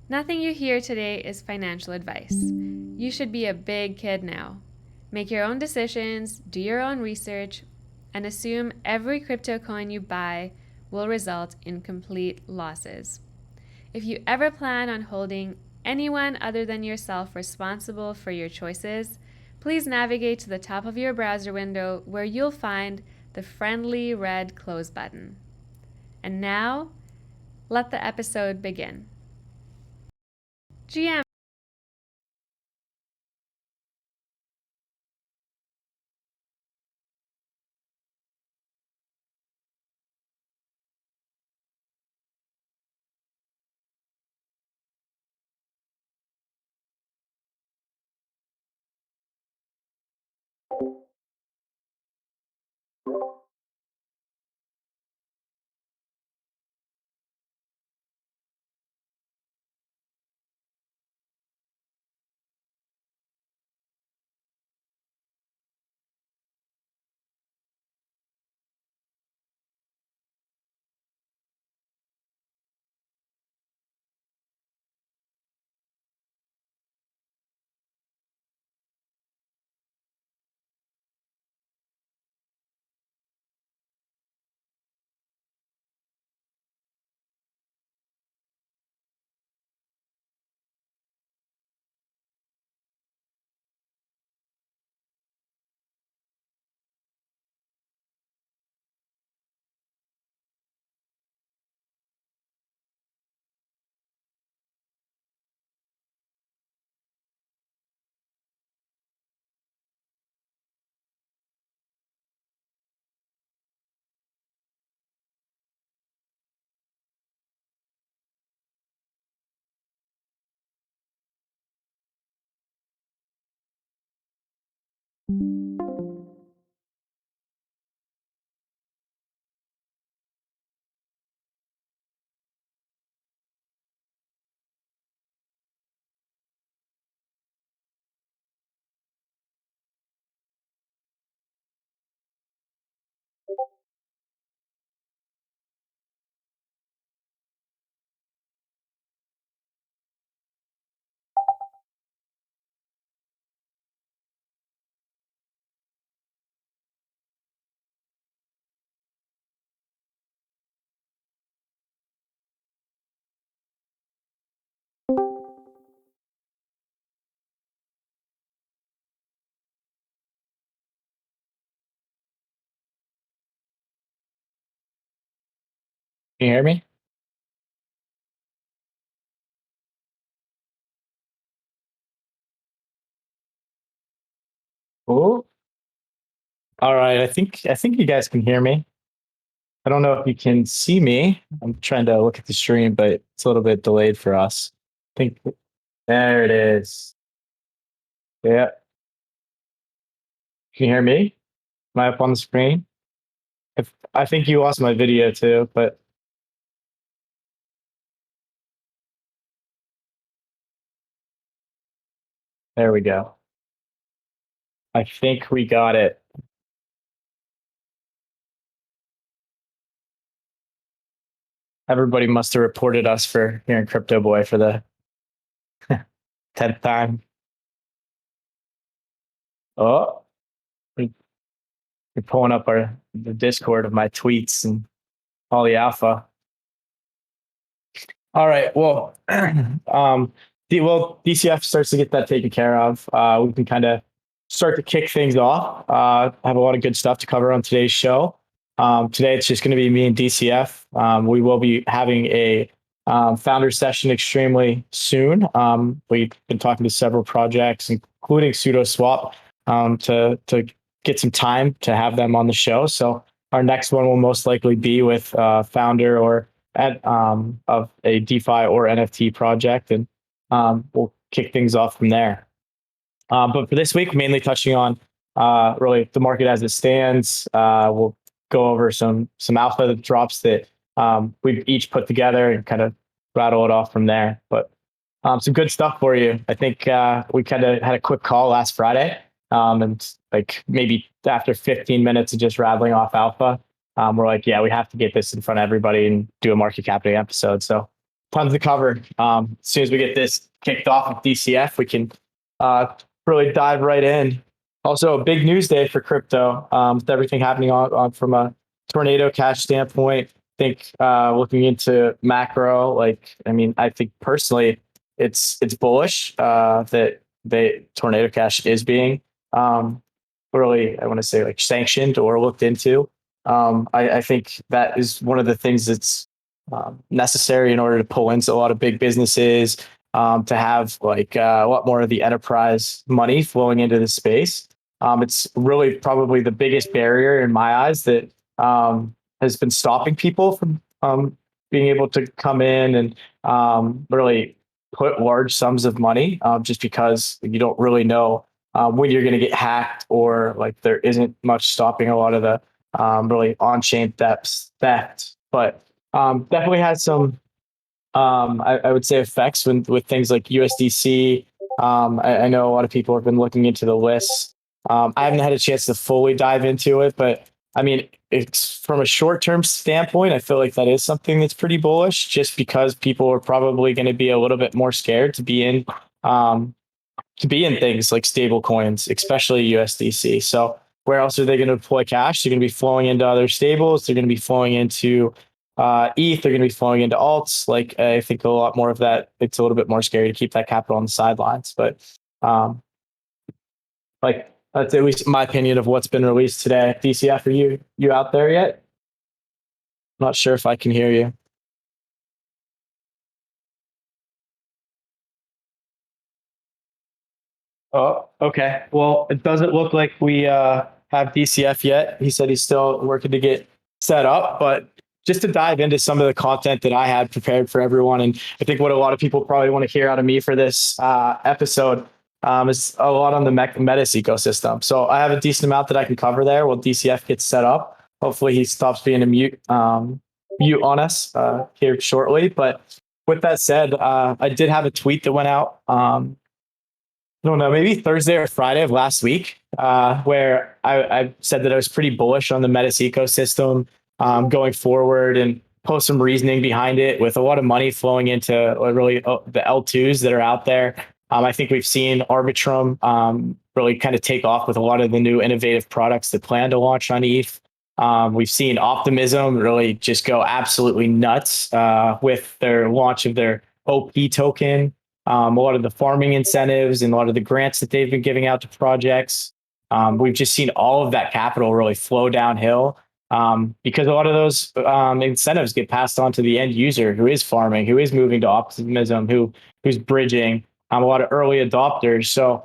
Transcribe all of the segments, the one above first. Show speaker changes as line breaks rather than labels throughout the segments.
Nothing you hear today is financial advice. You should be a big kid now. Make your own decisions, do your own research, and assume every crypto coin you buy will result in complete losses. If you ever plan on holding anyone other than yourself responsible for your choices, please navigate to the top of your browser window where you'll find the friendly red close button. And now, let the episode begin. GM.
Can you hear me? Oh, all right. I think you guys can hear me. I don't know if you can see me. I'm trying to look at the stream, but it's a little bit delayed for us. I think there it is. Yeah. Can you hear me? Am I up on the screen? If I think you lost my video too, but there we go. I think we got it. Everybody must have reported us for hearing Crypto Boy for the 10th time. Oh, we- we're pulling up the Discord of my tweets and all the alpha. All right. Well, DCF starts to get that taken care of. We can kind of start to kick things off. I have a lot of good stuff to cover on today's show. Today it's just going to be me and DCF. We will be having a founder session extremely soon. We've been talking to several projects, including SudoSwap, to get some time to have them on the show. So our next one will most likely be with founder or of a DeFi or NFT project, and we'll kick things off from there. But for this week, mainly touching on really the market as it stands. We'll go over some alpha drops that we've each put together and kind of rattle it off from there. But some good stuff for you. I think we kind of had a quick call last Friday, and like maybe after 15 minutes of just rattling off alpha, we're like, yeah, we have to get this in front of everybody and do a market capping episode. So tons to cover. As soon as we get this kicked off with DCF, we can really dive right in. Also, a big news day for crypto with everything happening on from a tornado cash standpoint. I think looking into macro, like I mean, I think personally, it's bullish that tornado cash is being really, I want to say like sanctioned or looked into. I think that is one of the things that's necessary in order to pull into a lot of big businesses, to have like a lot more of the enterprise money flowing into the space. It's really probably the biggest barrier in my eyes that has been stopping people from being able to come in and really put large sums of money, just because you don't really know when you're going to get hacked, or like there isn't much stopping a lot of the really on-chain theft. But definitely had some, I would say, effects with things like USDC. I know a lot of people have been looking into the lists. I haven't had a chance to fully dive into it, but I mean, it's from a short-term standpoint, I feel like that is something that's pretty bullish, just because people are probably going to be a little bit more scared to be in things like stable coins, especially USDC. So where else are they going to deploy cash? They're going to be flowing into other stables. They're going to be flowing into ETH. They're going to be flowing into alts. Like I think a lot more of that. It's a little bit more scary to keep that capital on the sidelines. But like that's at least my opinion of what's been released today. DCF, are you out there yet? I'm not sure if I can hear you. Oh, okay. Well, it doesn't look like we have DCF yet. He said he's still working to get set up, but just to dive into some of the content that I had prepared for everyone, and I think what a lot of people probably want to hear out of me for this episode is a lot on the Metis ecosystem. So I have a decent amount that I can cover there while DCF gets set up. Hopefully, he stops being a mute on us here shortly. But with that said, I did have a tweet that went out. I don't know, maybe Thursday or Friday of last week, where I said that I was pretty bullish on the Metis ecosystem going forward, and post some reasoning behind it with a lot of money flowing into really the L2s that are out there. I think we've seen Arbitrum really kind of take off with a lot of the new innovative products that plan to launch on ETH. We've seen Optimism really just go absolutely nuts with their launch of their OP token. A lot of the farming incentives and a lot of the grants that they've been giving out to projects. We've just seen all of that capital really flow downhill because a lot of those incentives get passed on to the end user who is farming, who is moving to optimism, who's bridging, a lot of early adopters. So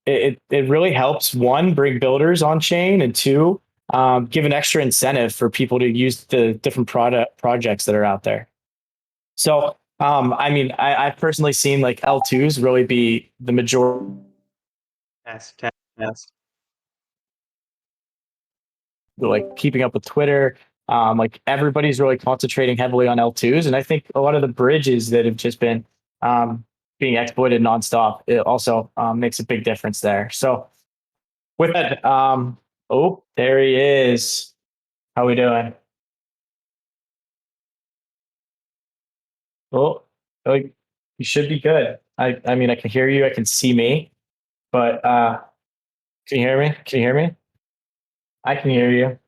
it really helps, one, bring builders on chain, and two, give an extra incentive for people to use the different projects that are out there. So I mean, I've personally seen like L2s really be the majority. Yes. Like keeping up with Twitter, like everybody's really concentrating heavily on L2s, and I think a lot of the bridges that have just been being exploited nonstop, it also makes a big difference there. So with that, oh, there he is. How we doing? Oh, like you should be good. I mean, I can hear you. I can see me, but can you hear me? Can you hear me? I can hear you.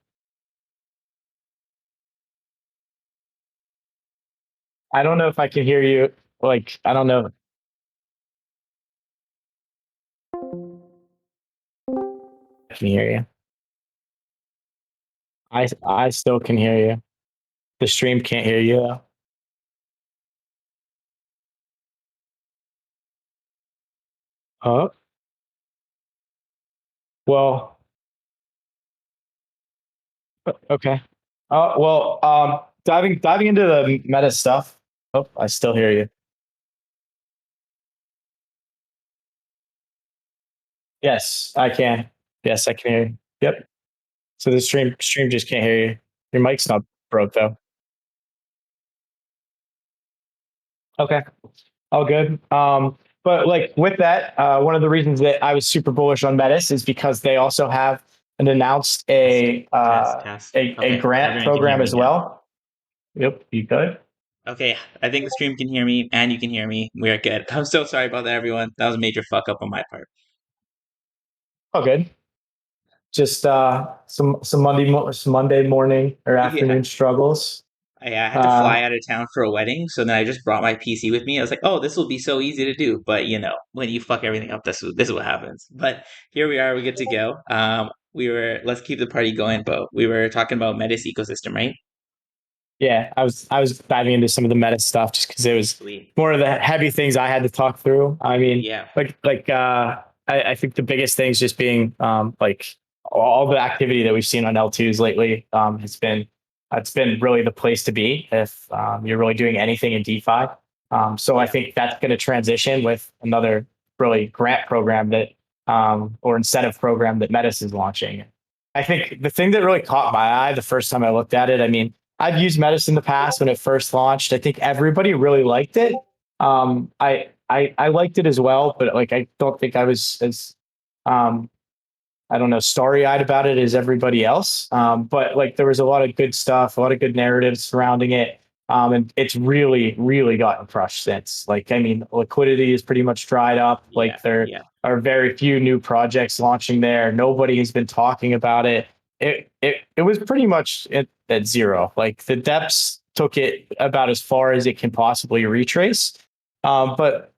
I don't know if I can hear you. Like, I don't know. I can hear you. I still can hear you. The stream can't hear you though. Oh, well, okay. Well, diving into the meta stuff. Oh, I still hear you. Yes, I can. Yes, I can hear you. Yep. So the stream just can't hear you. Your mic's not broke though. Okay. All good. But like with that, one of the reasons that I was super bullish on Metis is because they also have an announced a
Test.
a
Okay,
grant
everyone can hear
program
me
as
now.
well. Yep, you good?
Okay, I think the stream can hear me and you can hear me. We are good. I'm so sorry about that, everyone. That was a major fuck up on my part.
Oh, good. Just some Monday morning or
Yeah.
afternoon struggles.
I had to
Uh,
fly out of town for a wedding, so then I just brought my PC with me. I was like, "Oh, this will be so easy to do." But when you fuck everything up, this is what happens. But here we are, we get to go. Let's keep the party going, but we were talking about Metis ecosystem, right?
yeah, I was diving into some of the meta stuff just because it was
Sweet.
more of the heavy things I had to talk through. I mean,
Yeah.
I think the biggest things just being like all the activity that we've seen on L2s lately has been it's been really the place to be if you're really doing anything in DeFi. So I
Yeah.
think that's going to transition with another really grant program that or incentive program that Metis is launching. I think the thing that really caught my eye the first time I looked at it, I mean, I've used Metis in the past when it first launched. I think everybody really liked it. I liked it as well, but like I don't think I was as um, I don't know, starry eyed about it as everybody else. But like there was a lot of good stuff, a lot of good narratives surrounding it. And it's really, really gotten crushed since. Like, I mean, liquidity is pretty much dried up.
Yeah.
Like there
Yeah.
are very few new projects launching there. Nobody has been talking about it. It was pretty much at zero. Like the depths took it about as far as it can possibly retrace. But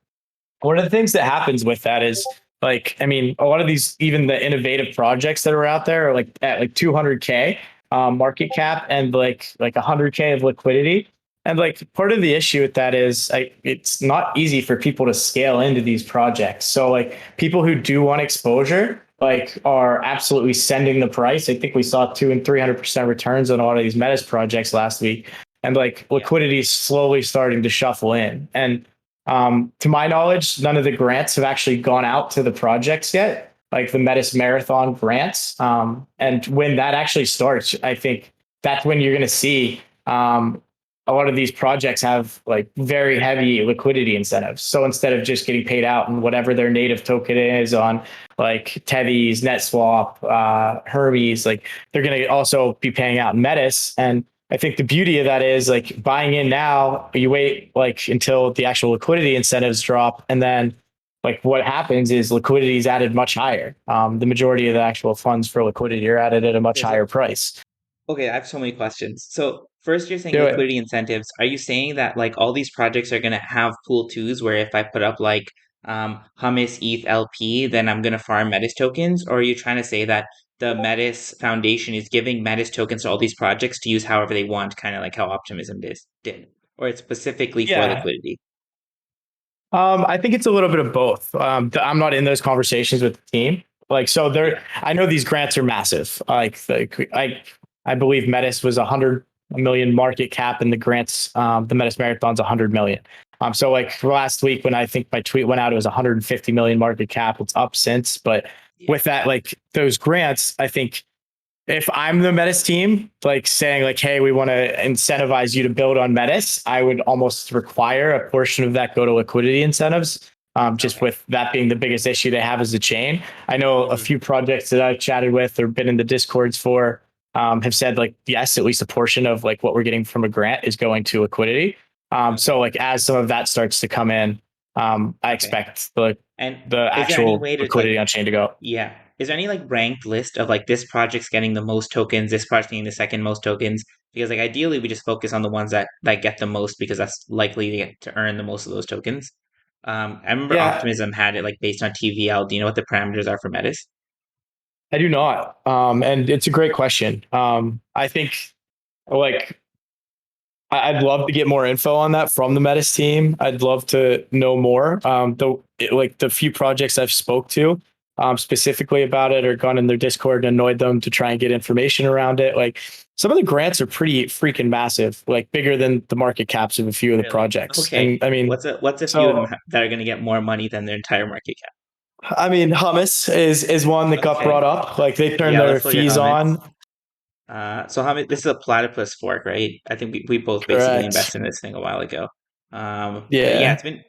one of the things that happens with that is like, I mean, a lot of these, even the innovative projects that are out there are like at like 200K market cap and like 100K of liquidity. And like part of the issue with that is it's not easy for people to scale into these projects. So like people who do want exposure like are absolutely sending the price. I think we saw 200 and 300% returns on a lot of these Metis projects last week. And like
Yeah.
liquidity is slowly starting to shuffle in. And to my knowledge, none of the grants have actually gone out to the projects yet, like the Metis Marathon grants. And when that actually starts, I think that's when you're going to see a lot of these projects have like very heavy liquidity incentives. So instead of just getting paid out in whatever their native token is on like Tevis, NetSwap, Hermes, like they're going to also be paying out in Metis. And I think the beauty of that is like buying in now, you wait like until the actual liquidity incentives drop. And then like what happens is liquidity is added much higher. The majority of the actual funds for liquidity are added at a much
Okay, so
higher price.
okay, I have so many questions. So first, you're saying
Do it.
liquidity incentives. Are you saying that like all these projects are gonna have pool twos where if I put up like Hummus ETH LP, then I'm gonna farm Metis tokens? Or are you trying to say that the Metis Foundation is giving Metis tokens to all these projects to use however they want, kind of like how Optimism did, or it's specifically for
Yeah.
liquidity?
I think it's a little bit of both. I'm not in those conversations with the team. Like, so
Yeah.
there, I know these grants are massive. I believe Metis was 100 million market cap and the grants, the Metis Marathon's 100 million. So like last week when I think my tweet went out, it was 150 million market cap. It's up since, but
Yeah.
with that, like those grants, I think if I'm the Metis team, like saying like, hey, we want to incentivize you to build on Metis, I would almost require a portion of that go to liquidity incentives. Just
Okay.
with that being the biggest issue they have as a chain. I know a
Hmm.
few projects that I've chatted with or been in the discords for have said like, yes, at least a portion of like what we're getting from a grant is going to liquidity. So
Okay.
like as some of that starts to come in, I
Okay.
expect
And
the
is there any
actual
way to like
liquidity on chain to go.
Yeah. Is there any like ranked list of like this project's getting the most tokens, this project getting the second most tokens? Because like ideally we just focus on the ones that get the most because that's likely to get to earn the most of those tokens. I remember
Yeah,
Optimism had it like based on TVL. Do you know what the parameters are for Metis?
I do not. And it's a great question. I think like I'd love to get more info on that from the Metis team. I'd love to know more. Like the few projects I've spoke to specifically about it or gone in their Discord and annoyed them to try and get information around it. Like some of the grants are pretty freaking massive, like bigger than the market caps of a few of the
Really?
projects.
Okay.
And I mean,
What's a few of them
so
that are going to get more money than their entire market cap?
I mean, hummus is one that got brought
Okay.
up. Like they turn
Yeah,
their
let's look at
fees
Hummus.
on.
So how many, this is a platypus fork, right? I think we both basically
Correct.
invested in this thing a while ago. But yeah,
Yeah.
it's been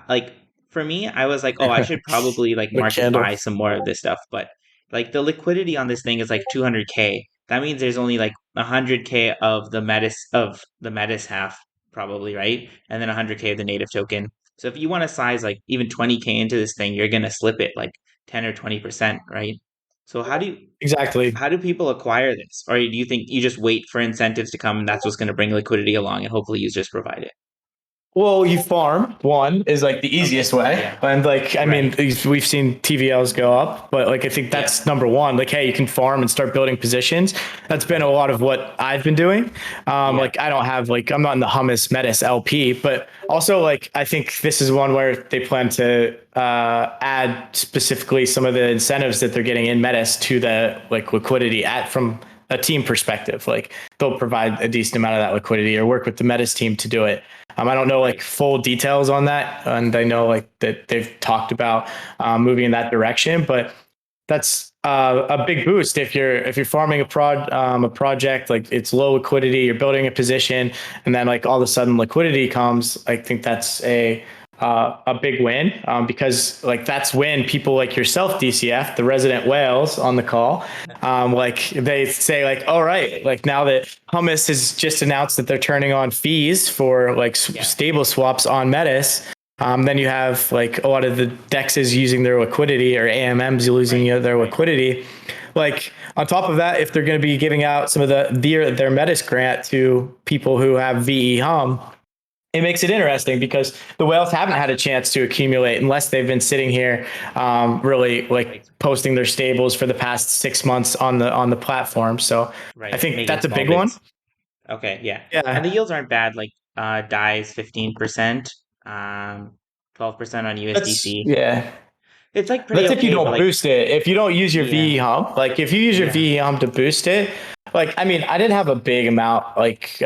like for me, I was like, oh, I should probably like
The
market
candle.
buy some more of this stuff. But like the liquidity on this thing is like 200K. That means there's only like 100K of the Metis half probably, right? And then 100K of the native token. So if you want to size like even 20K into this thing, you're gonna slip it like 10 or 20%, right? So
Exactly.
how do people acquire this? Or do you think you just wait for incentives to come and that's what's going to bring liquidity along and hopefully you just provide it?
Well, you farm. One is like the easiest
Okay.
way.
Yeah.
And like, I mean,
Right.
we've seen TVLs go up, but like, I think
Yeah.
that's number one. Like, hey, you can farm and start building positions. That's been a
Right.
lot of what I've been doing.
Yeah.
Like, I don't have like, I'm not in the hummus Metis LP, but also like, I think this is one where they plan to add specifically some of the incentives that they're getting in Metis to the like liquidity from a team perspective. Like they'll provide a decent amount of that liquidity or work with the Metis team to do it. I don't know like full details on that, and I know like that they've talked about moving in that direction, but that's a big boost if you're farming a project like it's low liquidity, you're building a position, and then like all of a sudden liquidity comes. I think that's a big win because like that's when people like yourself, DCF, the resident whales on the call, like they say like, all right, like now that Hummus has just announced that they're turning on fees for like stable swaps on Metis. Then you have like a lot of the DEXs using their liquidity or AMMs losing their liquidity. Like on top of that, if they're going to be giving out some of their Metis grant to people who have VE Hum, it makes it interesting because the whales haven't had a chance to accumulate unless they've been sitting here really like posting their stables for the past 6 months on the platform. So I think
Making
that's a
small
big one.
bids. Okay. Yeah. And the
Yeah.
yields aren't bad. Like DAI's 15%, 12% on
That's
USDC.
yeah.
It's like pretty
That's if you
okay, but
don't
like,
boost it. If you don't use your
yeah.
VE Hum, like if you use your
Yeah.
VE Hum to boost it, like I mean, I didn't have a big amount like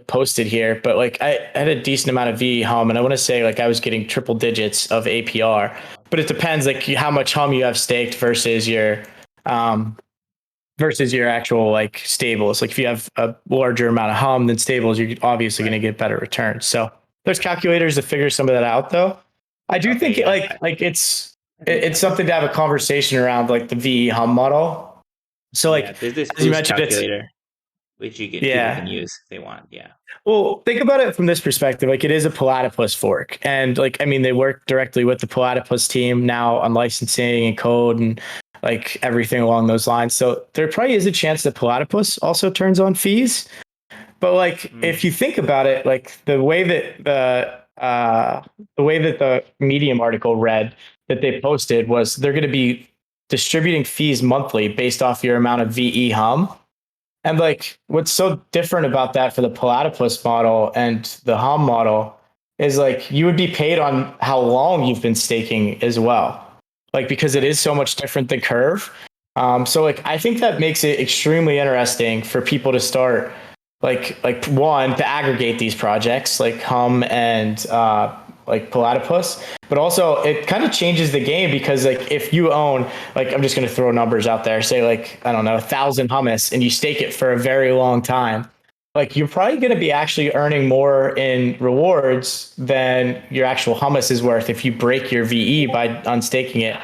posted here, but like I had a decent amount of VE Hum, and I want to say like I was getting triple digits of APR. But it depends like how much Hum you have staked um versus your actual like stables. Like if you have a larger amount of Hum than stables, you're obviously going to get better returns. So there's calculators that figure some of that out, though. I do
Okay.
think
Yeah.
like it's something to have a conversation around like the VE Hum model. So
Yeah.
like
There's this
as you
boost
mentioned, it's
calculator, which people can
yeah.
use if they want. Yeah.
Well, think about it from this perspective. Like it is a Platypus fork. And like, I mean, they work directly with the Platypus team now on licensing and code and like everything along those lines. So there probably is a chance that Platypus also turns on fees. But like, if you think about it, like the way that the Medium article read that they posted was they're going to be distributing fees monthly based off your amount of VE Hum. And like, what's so different about that for the Platypus model and the Hum model is like you would be paid on how long you've been staking as well. Like because it is so much different than Curve. So like I think that makes it extremely interesting for people to start like one to aggregate these projects like Hum and like Platypus, but also it kind of changes the game because like if you own like I'm just going to throw numbers out there, say like I don't know 1,000 hummus and you stake it for a very long time, like you're probably going to be actually earning more in rewards than your actual hummus is worth if you break your VE by unstaking it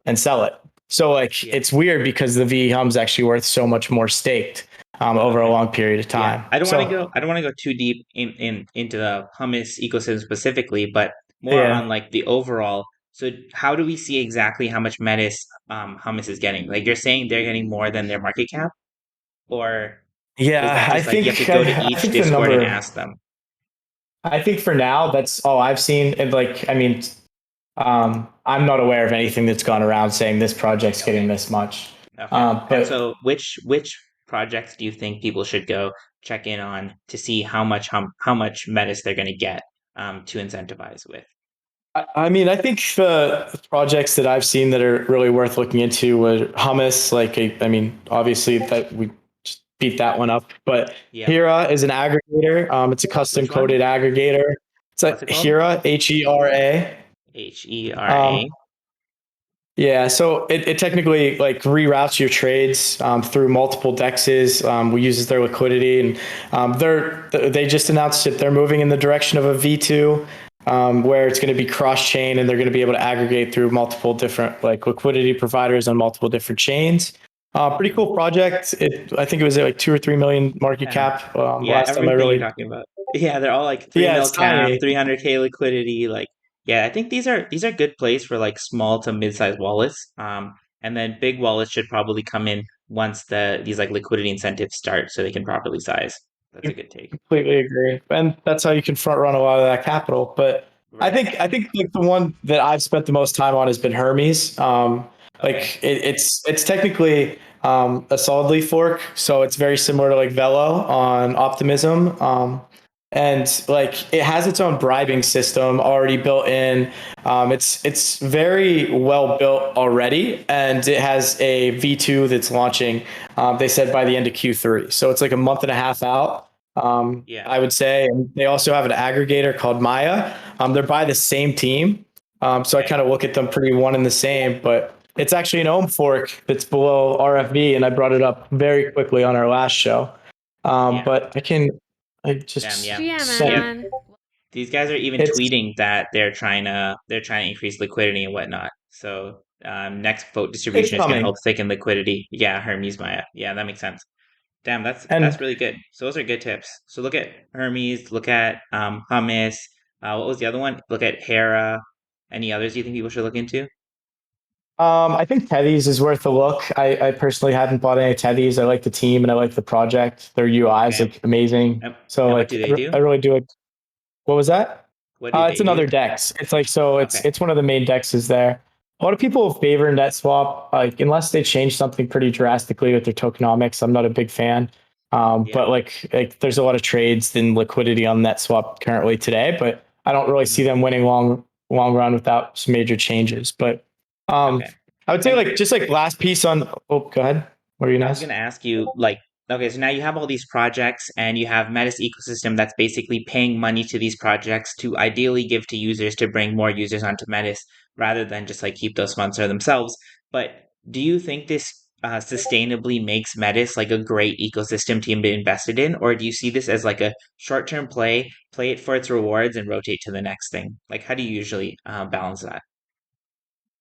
and sell it. So like it's weird because the VE Hum is actually worth so much more staked over a long period of time.
I don't want to
So
go. I don't want to go too deep into the hummus ecosystem specifically, but more on
yeah.
like the overall. So how do we see exactly how much Metis hummus is getting? Like you're saying they're getting more than their market cap, or is
Yeah,
that
I
just like you have to
think
go to
I
each
think the
Discord and
number.
ask them?
I think for now that's all I've seen. And like, I mean, I'm not aware of anything that's gone around saying this project's getting this much.
Okay. And
But
so which projects do you think people should go check in on to see how much Metis they're going to get to incentivize with?
I mean, I think the projects that I've seen that are really worth looking into were Hummus. Like, I mean, obviously that we just beat that one up. But
Yeah.
Hera is an aggregator. It's a custom
Which one?
coded aggregator. It's
What's
like
it called?
Hera, HERA. Um,
HERA.
Yeah, so it technically like reroutes your trades through multiple dexes. We uses their liquidity, and they just announced that they're moving in the direction of a V2, where it's going to be cross chain, and they're going to be able to aggregate through multiple different like liquidity providers on multiple different chains. Pretty cool project. I think it was like 2 or 3 million market cap
Yeah,
last time I
everything you're
really
talking about. Yeah, they're all like 3
Yeah,
mil
it's
cap,
tiny.
300K liquidity. Like, yeah, I think these are good plays for like small to mid-sized wallets. And then big wallets should probably come in once these like liquidity incentives start, so they can properly size. That's a good take.
Completely agree, and that's how you can front run a lot of that capital. But
Right.
I think like the one that I've spent the most time on has been Hermes.
Okay.
It's technically a solid leaf fork, so it's very similar to like Velo on Optimism. And like it has its own bribing system already built in. It's very well built already, and it has a V2 that's launching. They said by the end of Q3, so it's like a month and a half out.
Yeah.
I would say, and they also have an aggregator called Maya. They're by the same team, so I
Okay.
kind of look at them pretty one and the same. But it's actually an ohm fork that's below RFV, and I brought it up very quickly on our last show.
Yeah.
But I
Damn,
just
yeah.
Yeah,
Yeah.
sent
man.
These guys are even
it's
tweeting that they're trying to increase liquidity and whatnot. So next vote
it's
distribution is going to
coming,
help thicken liquidity. Yeah, Hermes Maya. Yeah, that makes sense. Damn, that's
and
really good. So those are good tips. So look at Hermes, look at hummus. What was the other one? Look at Hera. Any others you think people should look into?
I think Teddy's is worth a look. I personally haven't bought any Teddy's. I like the team and I like the project. Their UI is
Okay.
like amazing. So
And what
like
do they do?
I really do it. What was that?
What do
It's
they
another
do?
Dex. It's like so.
Okay.
It's one of the main dexes there. A lot of people favor NetSwap, like unless they change something pretty drastically with their tokenomics. I'm not a big fan.
Yeah.
But like there's a lot of trades and liquidity on NetSwap currently today, but I don't really see
Hmm.
them winning long run without some major changes. But um,
Okay.
I would say
And
like just like last piece on. Oh, go ahead. What are you
I
gonna
was
ask?
going to ask you, like, okay, so now you have all these projects and you have Metis ecosystem that's basically paying money to these projects to ideally give to users to bring more users onto Metis rather than just like keep those funds for themselves. But do you think this sustainably makes Metis like a great ecosystem team to invest in, or do you see this as like a short-term play it for its rewards and rotate to the next thing? Like, how do you usually balance that?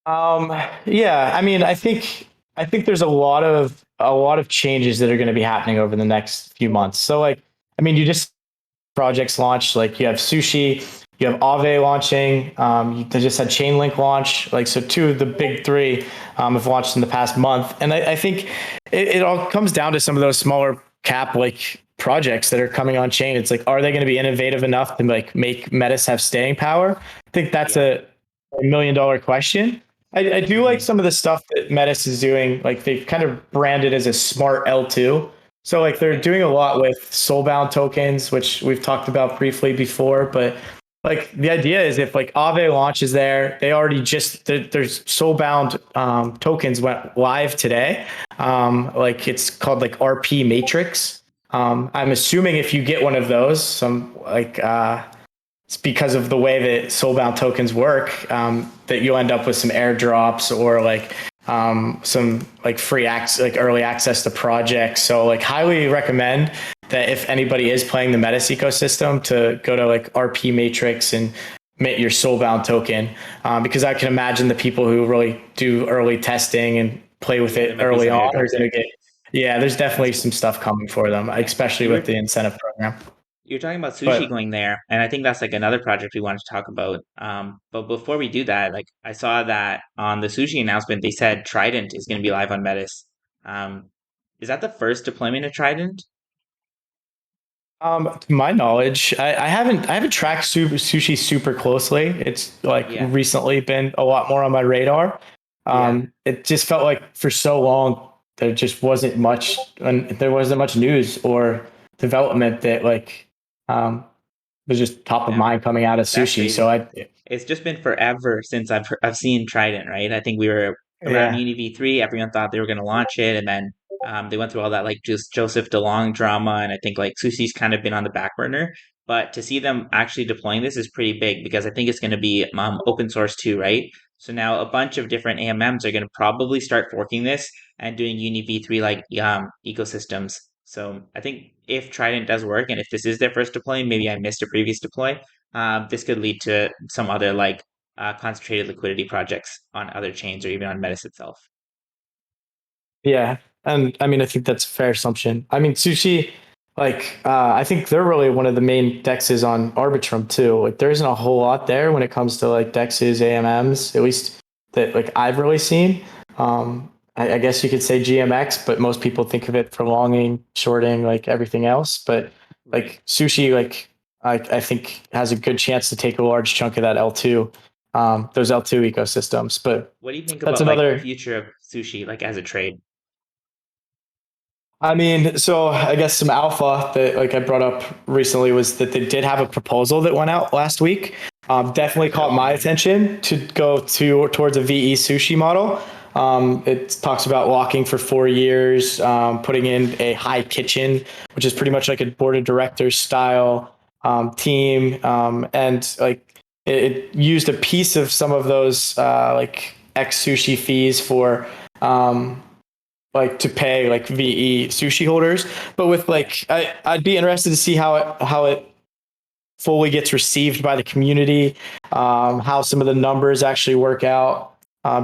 Um, yeah, I mean, I think there's a lot of changes that are going to be happening over the next few months. So like, I mean, you just projects launch, like you have Sushi, you have Aave launching, they just had Chainlink launch, like so two of the big three have launched in the past month, and I think it all comes down to some of those smaller cap like projects that are coming on chain. It's like, are they going to be innovative enough to like make Metis have staying power? I think that's
Yeah.
a $1 million question. I do like
Hmm.
some of the stuff that Metis is doing. Like they've kind of branded as a smart L2. So like they're
Okay.
doing a lot with soulbound tokens, which we've talked about briefly before. But like the idea is if like Aave launches there, they already just there's soulbound tokens went live today. Like it's called like RP Matrix. I'm assuming if you get one of those, some like it's because of the way that soulbound tokens work, that you'll end up with some airdrops or like some like free access, like early access to projects. So like highly recommend that if anybody is playing the Metis ecosystem to go to like RP Matrix and mint your soulbound token, because I can imagine the people who really do early testing and play with
Yeah, there
it
might be
early
some
on are
airdrops
going to
there.
get, yeah, there's
That's
definitely
cool.
some stuff coming for them,
Yeah.
especially
You
with
were
the incentive program.
You're talking about sushi
But
going there, and I think that's like another project we wanted to talk about. But before we do that, like I saw that on the sushi announcement, they said Trident is going to be live on Metis. Um, is that the first deployment of Trident?
To my knowledge, I haven't tracked sushi super closely. It's like
Yeah,
recently been a lot more on my radar.
yeah,
It just felt like for so long there just wasn't much, and there wasn't much news or development that like was just top of
yeah.
mind coming out of
That's
sushi. So
crazy.
I
It's just been forever since I've seen Trident, right? I think we were around
yeah.
Uni V3. Everyone thought they were going to launch it, and then they went through all that like just Joseph DeLong drama, and I think like Sushi's kind of been on the back burner. But to see them actually deploying this is pretty big because I think it's going to be open source too, right? So now a bunch of different AMMs are going to probably start forking this and doing Uni V3 like ecosystems. So I think if Trident does work, and if this is their first deploy, maybe I missed a previous deploy, this could lead to some other like concentrated liquidity projects on other chains or even on Metis itself.
Yeah. And I mean, I think that's a fair assumption. I mean, sushi, I think they're really one of the main dexes on Arbitrum too. Like there isn't a whole lot there when it comes to like dexes, AMMs, at least that like I've really seen. I guess you could say GMX, but most people think of it for longing, shorting, like everything else. But like sushi, like I think has a good chance to take a large chunk of that L2, those L2 ecosystems. But
What do you think
that's
about like
another.
future of sushi like as a trade?
I mean, so I guess some alpha that like I brought up recently was that they did have a proposal that went out last week. Definitely caught my attention to go towards a VE sushi model. It talks about locking for 4 years, putting in a high kitchen, which is pretty much like a board of directors style team, and like it used a piece of some of those like ex sushi fees for. Like to pay like VE sushi holders, but with like I'd be interested to see how it fully gets received by the community, how some of the numbers actually work out.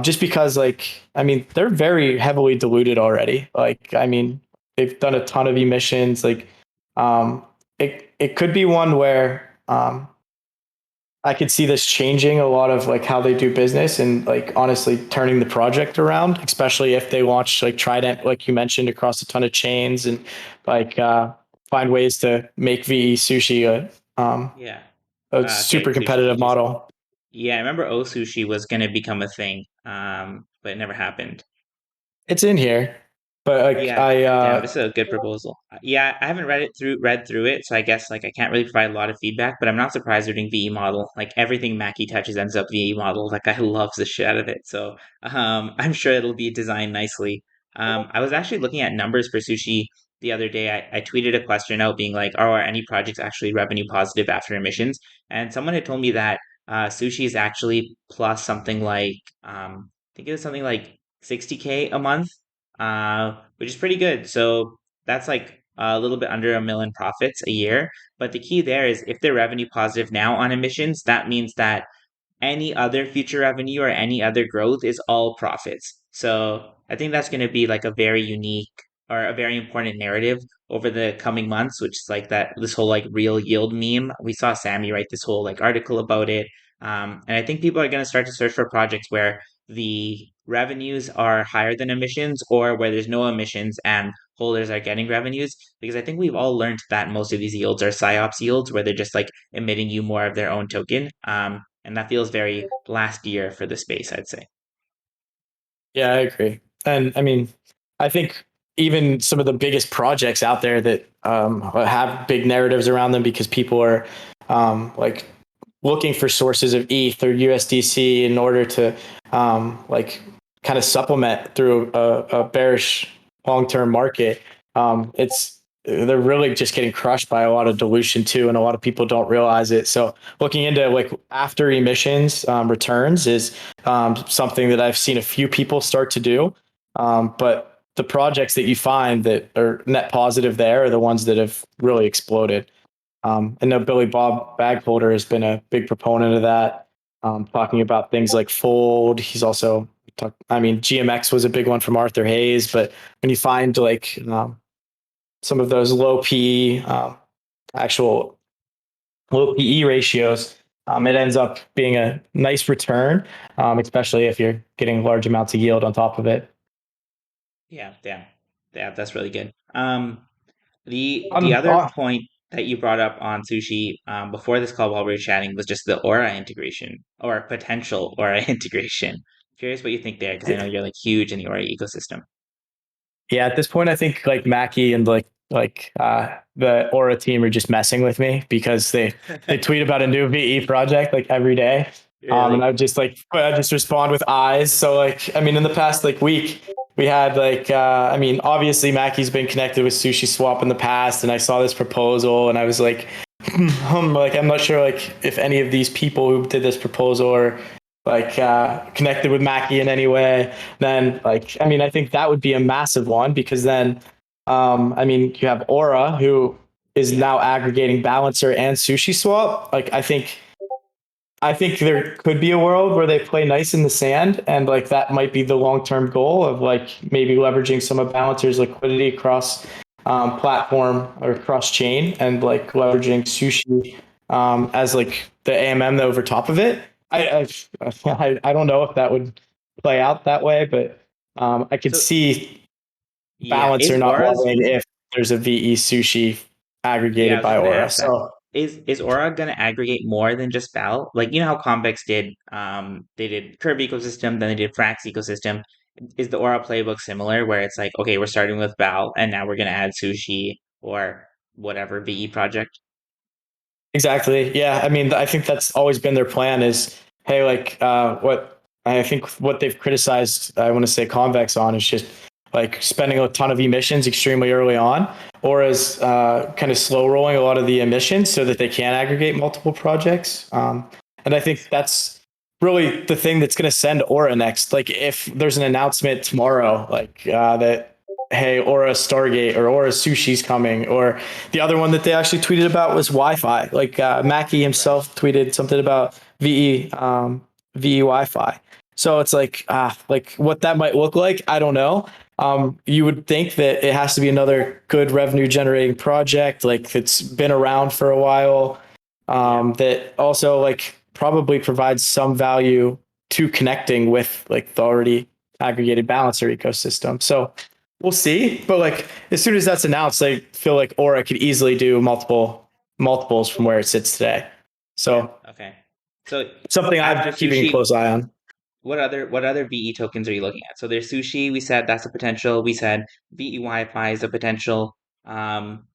Just because like I mean they're very heavily diluted already. Like I mean they've done a ton of emissions. Like it could be one where I could see this changing a lot of like how they do business and like honestly turning the project around, especially if they launch like Trident, like you mentioned, across a ton of chains and like find ways to make VE sushi
Yeah.
a
Okay,
super
sushi
competitive
fees.
model.
Yeah, I remember O Sushi was gonna become a thing, but it never happened.
It's in here, but like
Yeah, damn, this is a good proposal. Yeah, I haven't read through it, so I guess like I can't really provide a lot of feedback, but I'm not surprised they're doing VE model. Like everything Mackie touches ends up VE model. That guy loves the shit out of it. So I'm sure it'll be designed nicely. I was actually looking at numbers for sushi the other day. I tweeted a question out being like, are any projects actually revenue positive after emissions? And someone had told me that sushi is actually plus something like I think it was something like 60K a month, which is pretty good. So that's like a little bit under $1 million profits a year. But the key there is if they're revenue positive now on emissions, that means that any other future revenue or any other growth is all profits. So I think that's going to be like a very unique or a very important narrative over the coming months, which is like that this whole like real yield meme. We saw Sammy write this whole like article about it. And I think people are going to start to search for projects where the revenues are higher than emissions or where there's no emissions and holders are getting revenues because I think we've all learned that most of these yields are psyops yields where they're just like emitting you more of their own token. And that feels very last year for the space, I'd say.
Yeah, I agree. And I mean, I think even some of the biggest projects out there that have big narratives around them because people are like looking for sources of ETH or USDC in order to like kind of supplement through a bearish long-term market. It's they're really just getting crushed by a lot of dilution too, and a lot of people don't realize it. So looking into like after emissions returns is something that I've seen a few people start to do. But the projects that you find that are net positive there are the ones that have really exploded. I know Billy Bob Bagholder has been a big proponent of that, talking about things like Fold. He's also I mean, GMX was a big one from Arthur Hayes, but when you find like some of those low PE, actual low PE ratios, it ends up being a nice return, especially if you're getting large amounts of yield on top of it.
Yeah, damn. Yeah, that's really good. The
Um,
other
uh,
point that you brought up on sushi before this call while we were chatting was just the Aura integration or potential Aura integration. Curious what you think there because I know you're like huge in the Aura ecosystem.
Yeah, at this point, I think like Mackie and the Aura team are just messing with me because they tweet about a new VE project like every day, and
Really?
I just respond with eyes. So like, I mean, in the past like week, we had like, I mean, obviously Mackie's been connected with SudoSwap in the past, and I saw this proposal, and I was like, like I'm not sure like if any of these people who did this proposal are like connected with Mackie in any way, then like I mean I think that would be a massive one because then I mean you have Aura who is now aggregating Balancer and SudoSwap. Like I think there could be a world where they play nice in the sand and like that might be the long term goal of like maybe leveraging some of Balancer's liquidity across platform or cross chain and like leveraging sushi as like the AMM over top of it. I don't know if that would play out that way, but I could
So
see
yeah,
balance
is
or not
Aura's
loving if there's a VE sushi
yeah, I
aggregated
was just
by
gonna
Aura.
ask that.
So
Is Aura gonna aggregate more than just Val? Like you know how Convex did they did Curve ecosystem, then they did Frax ecosystem. Is the Aura playbook similar where it's like, okay, we're starting with Val and now we're gonna add sushi or whatever VE project?
exactly. Yeah. I mean, I think that's always been their plan is, hey, like what I think what they've criticized, I want to say Convex on is just like spending a ton of emissions extremely early on, or as kind of slow rolling a lot of the emissions so that they can aggregate multiple projects. And I think that's really the thing that's going to send Aura next. Like if there's an announcement tomorrow, like that hey, Aura Stargate or Aura Sushi's coming, or the other one that they actually tweeted about was Wi-Fi. Like Mackie
Right.
himself tweeted something about VE Wi-Fi. So it's like what that might look like. I don't know. You would think that it has to be another good revenue generating project, like that's been around for a while,
Yeah.
that also like probably provides some value to connecting with like the already aggregated balancer ecosystem. So we'll see. But like as soon as that's announced, I feel like Aura could easily do multiples from where it sits today.
Yeah.
So
Okay. So
something
after
I'm keeping a
sushi,
close eye on.
what other VE tokens are you looking at? So there's sushi, we said that's a potential. We said VE Wi-Fi is a potential. Um,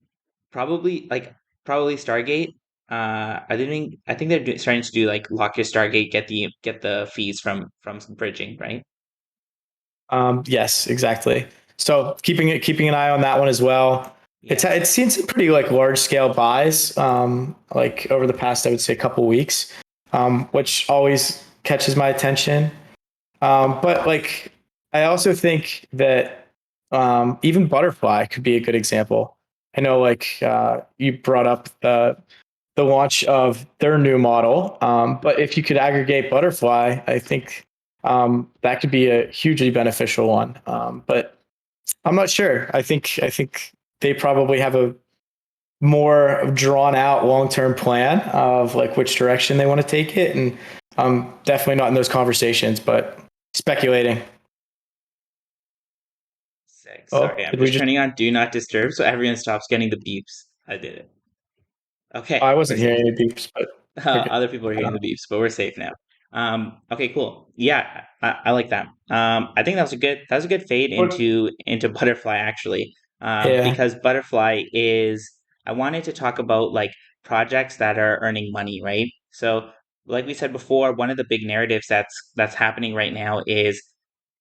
probably like probably Stargate. Are they doing? I think they're starting to do like lock your Stargate, get the fees from bridging, right?
Yes, exactly. So keeping an eye on that one as well.
Yeah.
It's seen some pretty like large scale buys, like over the past I would say couple weeks, which always catches my attention. But like I also think that even Butterfly could be a good example. I know like you brought up the launch of their new model. But if you could aggregate Butterfly, I think that could be a hugely beneficial one. But I'm not sure. I think they probably have a more drawn out long term plan of like which direction they want to take it, and I'm definitely not in those conversations, but speculating.
Sick.
Oh,
Sorry, I'm
did we
just
just?
turning on Do Not Disturb so everyone stops getting the beeps. I did it.
I
Okay, we're
wasn't hearing
safe.
any beeps, but okay.
Other people are hearing the beeps, but we're safe now. Okay, cool. Yeah, I like that. I think that was a good fade
What?
into Butterfly actually.
Yeah.
Because Butterfly is I wanted to talk about like projects that are earning money, right? So, like we said before, one of the big narratives that's happening right now is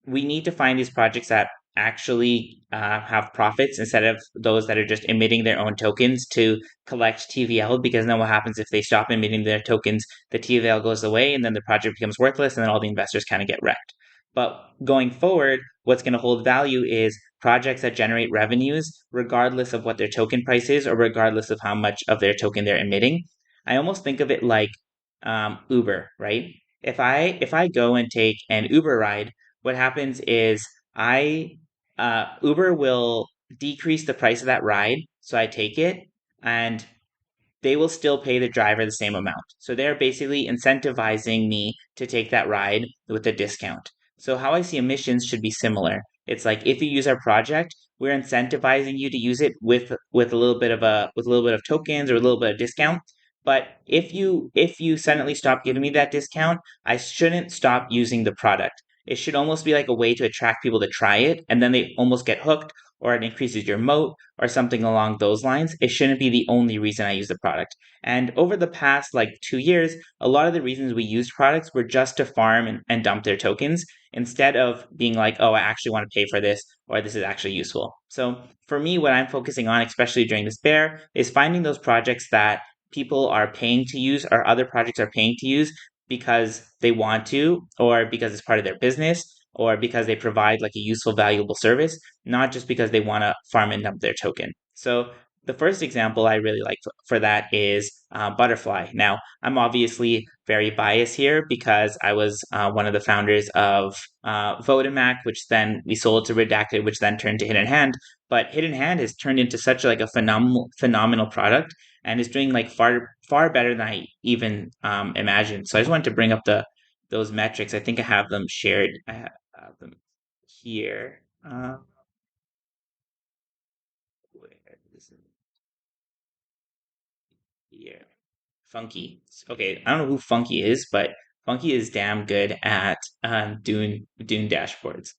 we need to find these projects that actually have profits instead of those that are just emitting their own tokens to collect TVL. Because then what happens if they stop emitting their tokens, the TVL goes away and then the project becomes worthless and then all the investors kind of get wrecked. But going forward, what's going to hold value is projects that generate revenues regardless of what their token price is or regardless of how much of their token they're emitting. I almost think of it like Uber, right? If I go and take an Uber ride, what happens is I Uber will decrease the price of that ride, so I take it, and they will still pay the driver the same amount. So they're basically incentivizing me to take that ride with a discount. So how I see emissions should be similar. It's like if you use our project, we're incentivizing you to use it with a little bit of tokens or a little bit of discount. But if you suddenly stop giving me that discount, I shouldn't stop using the product. It should almost be like a way to attract people to try it, and then they almost get hooked, or it increases your moat, or something along those lines. It shouldn't be the only reason I use the product. And over the past like 2 years, a lot of the reasons we used products were just to farm and dump their tokens instead of being like, oh, I actually want to pay for this or this is actually useful. So for me, what I'm focusing on, especially during this bear, is finding those projects that people are paying to use or other projects are paying to use because they want to or because it's part of their business or because they provide like a useful, valuable service, not just because they want to farm and dump their token. So the first example I really like for that is Butterfly. Now, I'm obviously very biased here because I was one of the founders of Votimac, which then we sold to Redacted, which then turned to Hidden Hand. But Hidden Hand has turned into such like a phenomenal product and is doing like far better than I even imagined. So I just wanted to bring up those metrics. I think I have them shared. I have them here. Where is it? Here. Funky. Okay, I don't know who Funky is, but Funky is damn good at doing dashboards.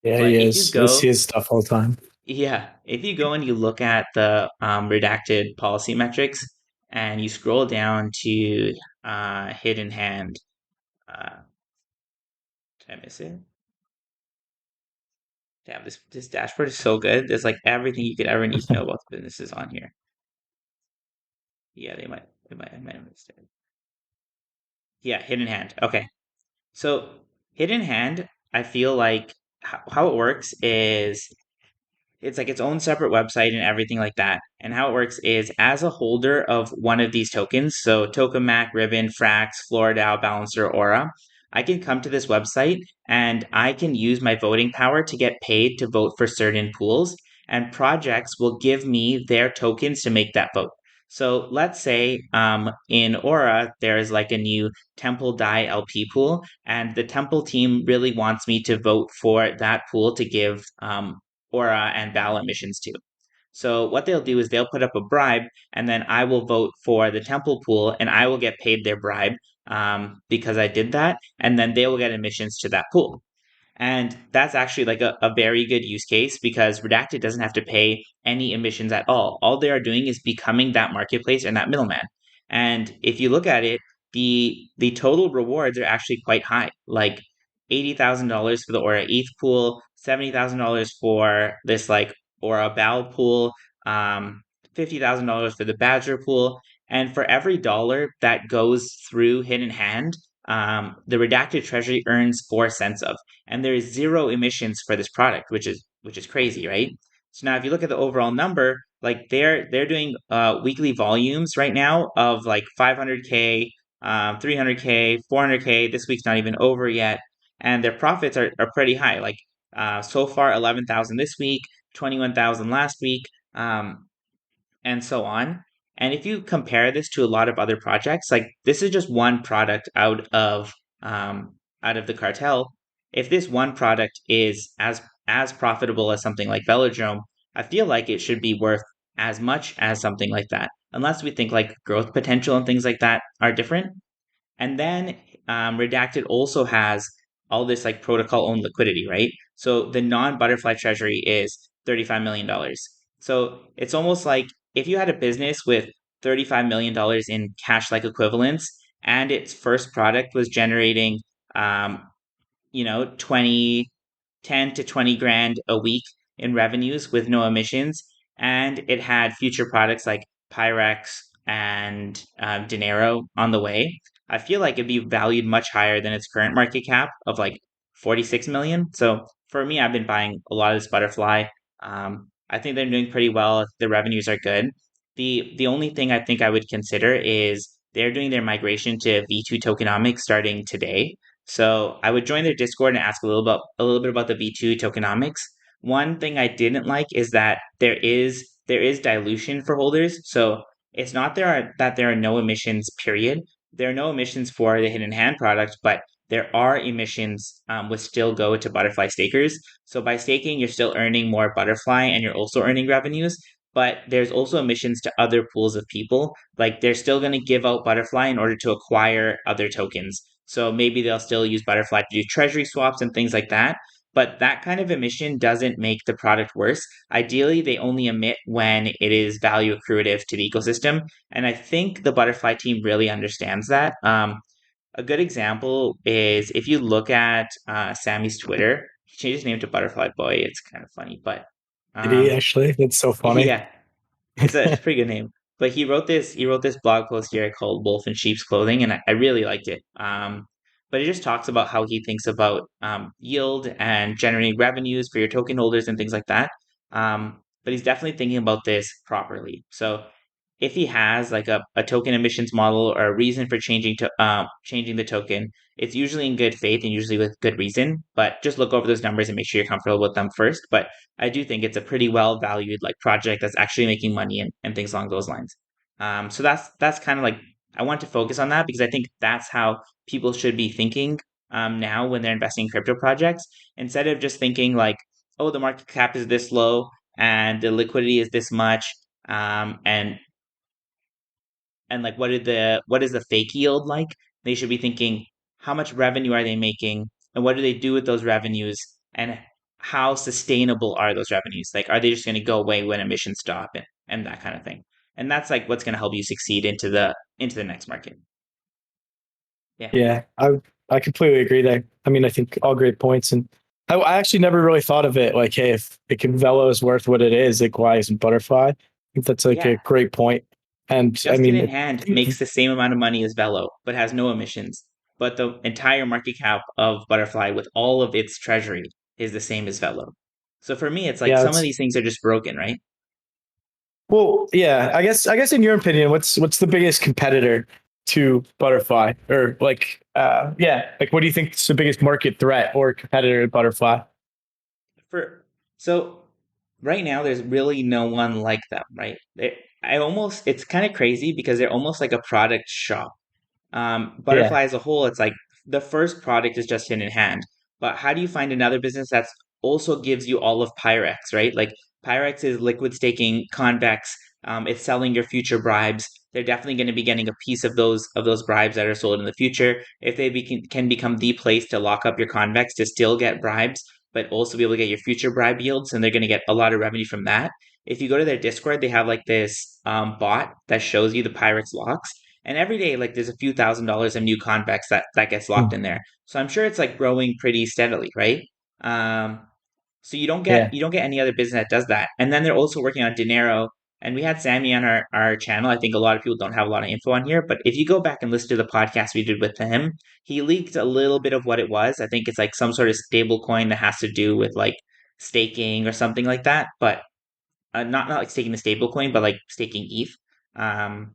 Yeah, he
But if you
is. I see
go,
his stuff all the time.
yeah, if you go and you look at the redacted policy metrics and you scroll down to hidden hand, uh, did I miss it? Damn, this dashboard is so good. There's like everything you could ever need to know about the businesses on here. Yeah, I might have missed it. Yeah, hidden hand. Okay. So hidden hand, I feel like how it works is it's like its own separate website and everything like that. And how it works is as a holder of one of these tokens, so Tokamak, Ribbon, Frax, Floridao, Balancer, Aura, I can come to this website and I can use my voting power to get paid to vote for certain pools, and projects will give me their tokens to make that vote. So let's say in Aura, there's like a new Temple Die LP pool, and the Temple team really wants me to vote for that pool to give Aura and ballot missions to. So what they'll do is they'll put up a bribe, and then I will vote for the temple pool, and I will get paid their bribe because I did that, and then they will get admissions to that pool. And that's actually like a very good use case because Redacted doesn't have to pay any emissions at all. All they are doing is becoming that marketplace and that middleman. And if you look at it, the total rewards are actually quite high, like $80,000 for the Aura ETH pool, $70,000 for this like Aura BAL pool, $50,000 for the Badger pool. And for every dollar that goes through Hidden Hand, the Redacted Treasury earns 4 cents of, and there is zero emissions for this product, which is crazy, right? So now if you look at the overall number, like they're doing weekly volumes right now of like 500K, 300K, 400K. This week's not even over yet, and their profits are pretty high. Like so far, 11,000 this week, 21,000 last week. And so on. And if you compare this to a lot of other projects, like this is just one product out of the cartel. If this one product is as profitable as something like Velodrome, I feel like it should be worth as much as something like that, unless we think like growth potential and things like that are different. And then Redacted also has all this like protocol owned liquidity, right? So the non butterfly treasury is $35 million. So it's almost like if you had a business with $35 million in cash like equivalents and its first product was generating, um, 20, 10 to 20 grand a week in revenues with no emissions, and it had future products like Pyrex and Dinero on the way, I feel like it'd be valued much higher than its current market cap of like 46 million. So for me, I've been buying a lot of this butterfly. I think they're doing pretty well. The revenues are good. The only thing I think I would consider is they're doing their migration to V2 tokenomics starting today. So I would join their Discord and ask a little bit about the V2 tokenomics. One thing I didn't like is that there is dilution for holders. So it's not there are no emissions, period. There are no emissions for the hidden hand product, but there are emissions which still go to butterfly stakers. So by staking, you're still earning more butterfly and you're also earning revenues. But there's also emissions to other pools of people. Like they're still going to give out butterfly in order to acquire other tokens. So maybe they'll still use butterfly to do treasury swaps and things like that. But that kind of emission doesn't make the product worse. Ideally, they only emit when it is value accretive to the ecosystem. And I think the butterfly team really understands that. A good example is if you look at Sammy's Twitter, he changed his name to Butterfly Boy. It's kind of funny, but
Did he
um,
actually? That's so funny.
yeah, it's a pretty good name. But he wrote this blog post here called Wolf in Sheep's Clothing, and I really liked it. But it just talks about how he thinks about yield and generating revenues for your token holders and things like that. But he's definitely thinking about this properly. So if he has like a token emissions model or a reason for changing the token, it's usually in good faith and usually with good reason. But just look over those numbers and make sure you're comfortable with them first. But I do think it's a pretty well valued like project that's actually making money and things along those lines. So that's kind of like I want to focus on that because I think that's how people should be thinking now when they're investing in crypto projects instead of just thinking like, oh, the market cap is this low and the liquidity is this much, and like what is the fake yield like? They should be thinking how much revenue are they making and what do they do with those revenues and how sustainable are those revenues? Like are they just going to go away when emissions stop and that kind of thing? And that's like what's going to help you succeed into the next market. Yeah.
Yeah, I completely agree there. I mean, I think all great points, and I actually never really thought of it like, hey, if it can Velo is worth what it is, like why isn't Butterfly? I think that's like a
Yeah.
great point. And I
Justin
mean,
in hand makes the same amount of money as Velo, but has no emissions. But the entire market cap of Butterfly with all of its treasury is the same as Velo. So for me, it's like
yeah,
some of
it's
these things are just broken, right?
well, yeah. I guess in your opinion, what's the biggest competitor to Butterfly, or like, yeah, like what do you think is the biggest market threat or competitor to Butterfly?
For so right now, there's really no one like them, right? It's kind of crazy because they're almost like a product shop.
Yeah,
Butterfly as a whole, it's like the first product is just in hand. But how do you find another business that's also gives you all of Pyrex, right? Like Pyrex is liquid staking convex. It's selling your future bribes. They're definitely going to be getting a piece of those bribes that are sold in the future. If they can become the place to lock up your convex to still get bribes, but also be able to get your future bribe yields, and they're going to get a lot of revenue from that. If you go to their Discord, they have like this bot that shows you the Pyrex locks, and every day, like there's a few $1,000s of new convex that gets locked
mm,
in there. So I'm sure it's like growing pretty steadily, right? Um, so
yeah,
you don't get any other business that does that. And then they're also working on Dinero. And we had Sammy on our channel. I think a lot of people don't have a lot of info on here, but if you go back and listen to the podcast we did with him, he leaked a little bit of what it was. I think it's like some sort of stable coin that has to do with like staking or something like that, but not like staking the stable coin, but like staking ETH. Um,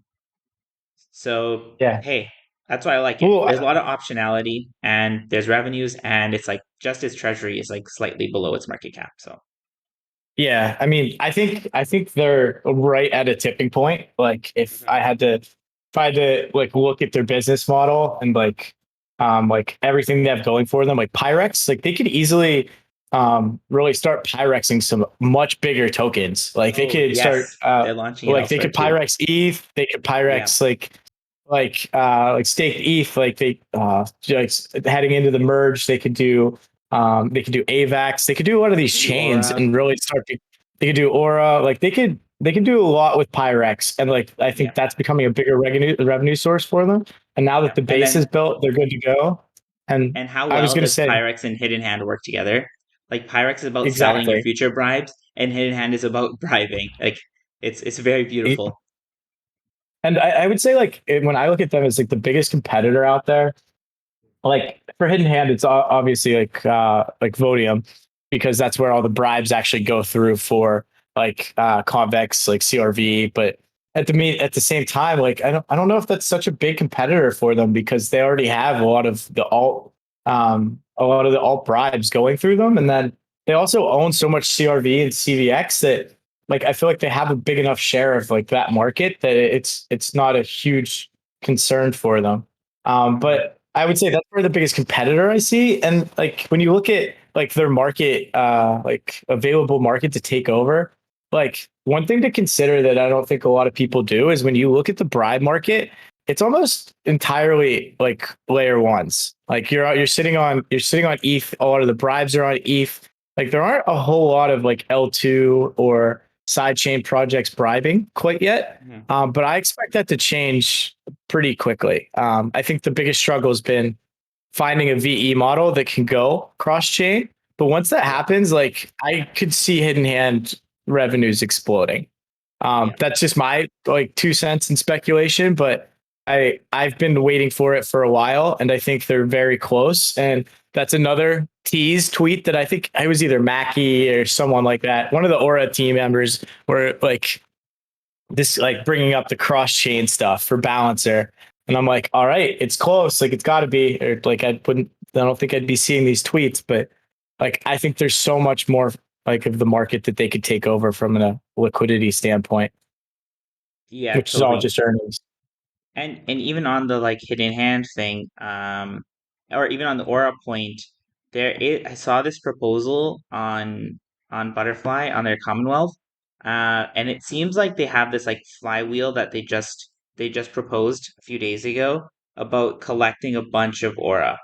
so,
yeah.
hey, that's why I like it.
Well,
There's a lot of optionality and there's revenues, and it's like just its treasury is like slightly below its market cap. So,
yeah, I mean, I think they're right at a tipping point. Like
mhm.
if I had to like look at their business model and like everything they have going for them, like Pyrex, like they could easily really start Pyrexing some much bigger tokens. Like they
Oh,
could start
yes, they're launching it
like they
elsewhere
could
too.
Pyrex ETH, they could
Yeah.
Pyrex like staked ETH, like they just heading into the merge, they could do AVAX, they could do a lot of
They
these
can do
chains
Aura.
and really they could do Aura, like they can do a lot with Pyrex, and like I
Yeah.
think that's becoming a bigger revenue source for them. And now that
Yeah.
the base is built, they're good to go. And
And how
I was
well
going to
does
say
Pyrex and Hidden Hand work together? Like Pyrex is about selling your
exactly.
future bribes, and Hidden Hand is about bribing. Like it's very beautiful.
And I would say like when I look at them as like the biggest competitor out there, like for Hidden Hand, it's obviously like Vodium, because that's where all the bribes actually go through for like convex like CRV. But at the same time, like I don't know if that's such a big competitor for them, because they already have a lot of the alt bribes going through them, and then they also own so much CRV and CVX that like I feel like they have a big enough share of like that market that it's not a huge concern for them.
Mhm.
But I would say that's where the biggest competitor I see. And like when you look at like their market, like available market to take over, like one thing to consider that I don't think a lot of people do is when you look at the bribe market, it's almost entirely like layer ones. Like you're sitting on ETH. A lot of the bribes are on ETH. Like there aren't a whole lot of like L2 or sidechain projects bribing quite yet.
Mhm.
But I expect that to change pretty quickly. I think the biggest struggle has been finding a VE model that can go cross chain. But once that
Yeah.
happens, like I could see Hidden Hand revenues exploding.
Yeah.
That's just my like 2 cents in speculation, but I've been waiting for it for a while, and I think they're very close. And that's another tease tweet that I think I was either Mackie or someone like that. One of the Aura team members were like this like bringing up the cross chain stuff for Balancer. And I'm like, all right, it's close. Like it's got to be, or like I don't think I'd be seeing these tweets, but like I think there's so much more like of the market that they could take over from a liquidity standpoint,
Yeah,
which is all
totally.
just earnings.
And even on the like hidden hand thing, or even on the Aura point, I saw this proposal on Butterfly on their Commonwealth, and it seems like they have this like flywheel that they just proposed a few days ago about collecting a bunch of Aura.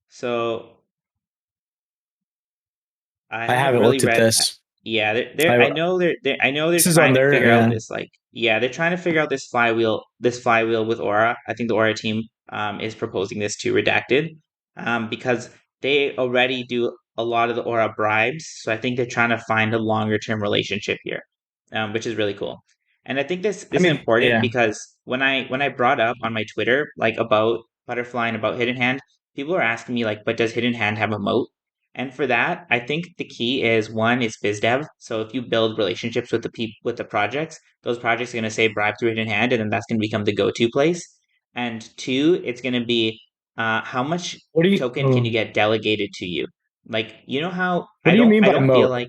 So I
I
haven't
haven't
really
looked at
read.
this.
Yeah,
I
I know they're
This is on
trying to
their
figure out this like yeah, they're trying to figure out this flywheel with Aura. I think the Aura team is proposing this to Redacted because they already do a lot of the Aura bribes. So I think they're trying to find a longer term relationship here, which is really cool. And I think this
I
is
mean,
important
yeah.
because when I brought up on my Twitter like about Butterfly and about Hidden Hand, people are asking me like, but does Hidden Hand have a moat? And for that, I think the key is one is biz dev. So if you build relationships with with the projects, those projects are going to say bribe through Hidden Hand, and then that's going to become the go-to place. And two, it's going to be how much
What do you
token can you get delegated to you? Like you know how
what do you mean
I
by
don't feel
moat?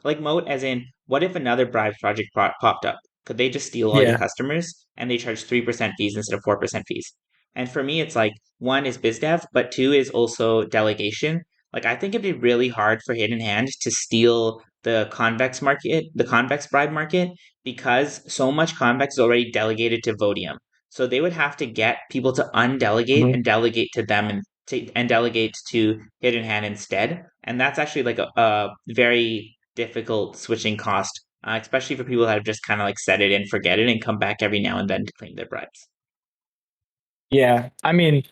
like moat as in what if another bribes project popped up? Could they just steal all your
Yeah.
customers and they charge 3% fees instead of 4% fees? And for me, it's like one is biz dev, but two is also delegation. Like I think it'd be really hard for Hidden Hand to steal the convex bribe market, because so much convex is already delegated to Vodium. So they would have to get people to undelegate
Mhm.
and delegate to them and delegate to Hidden Hand instead. And that's actually like a very difficult switching cost, especially for people that have just kind of like set it and forget it and come back every now and then to claim their bribes.
Yeah. I mean,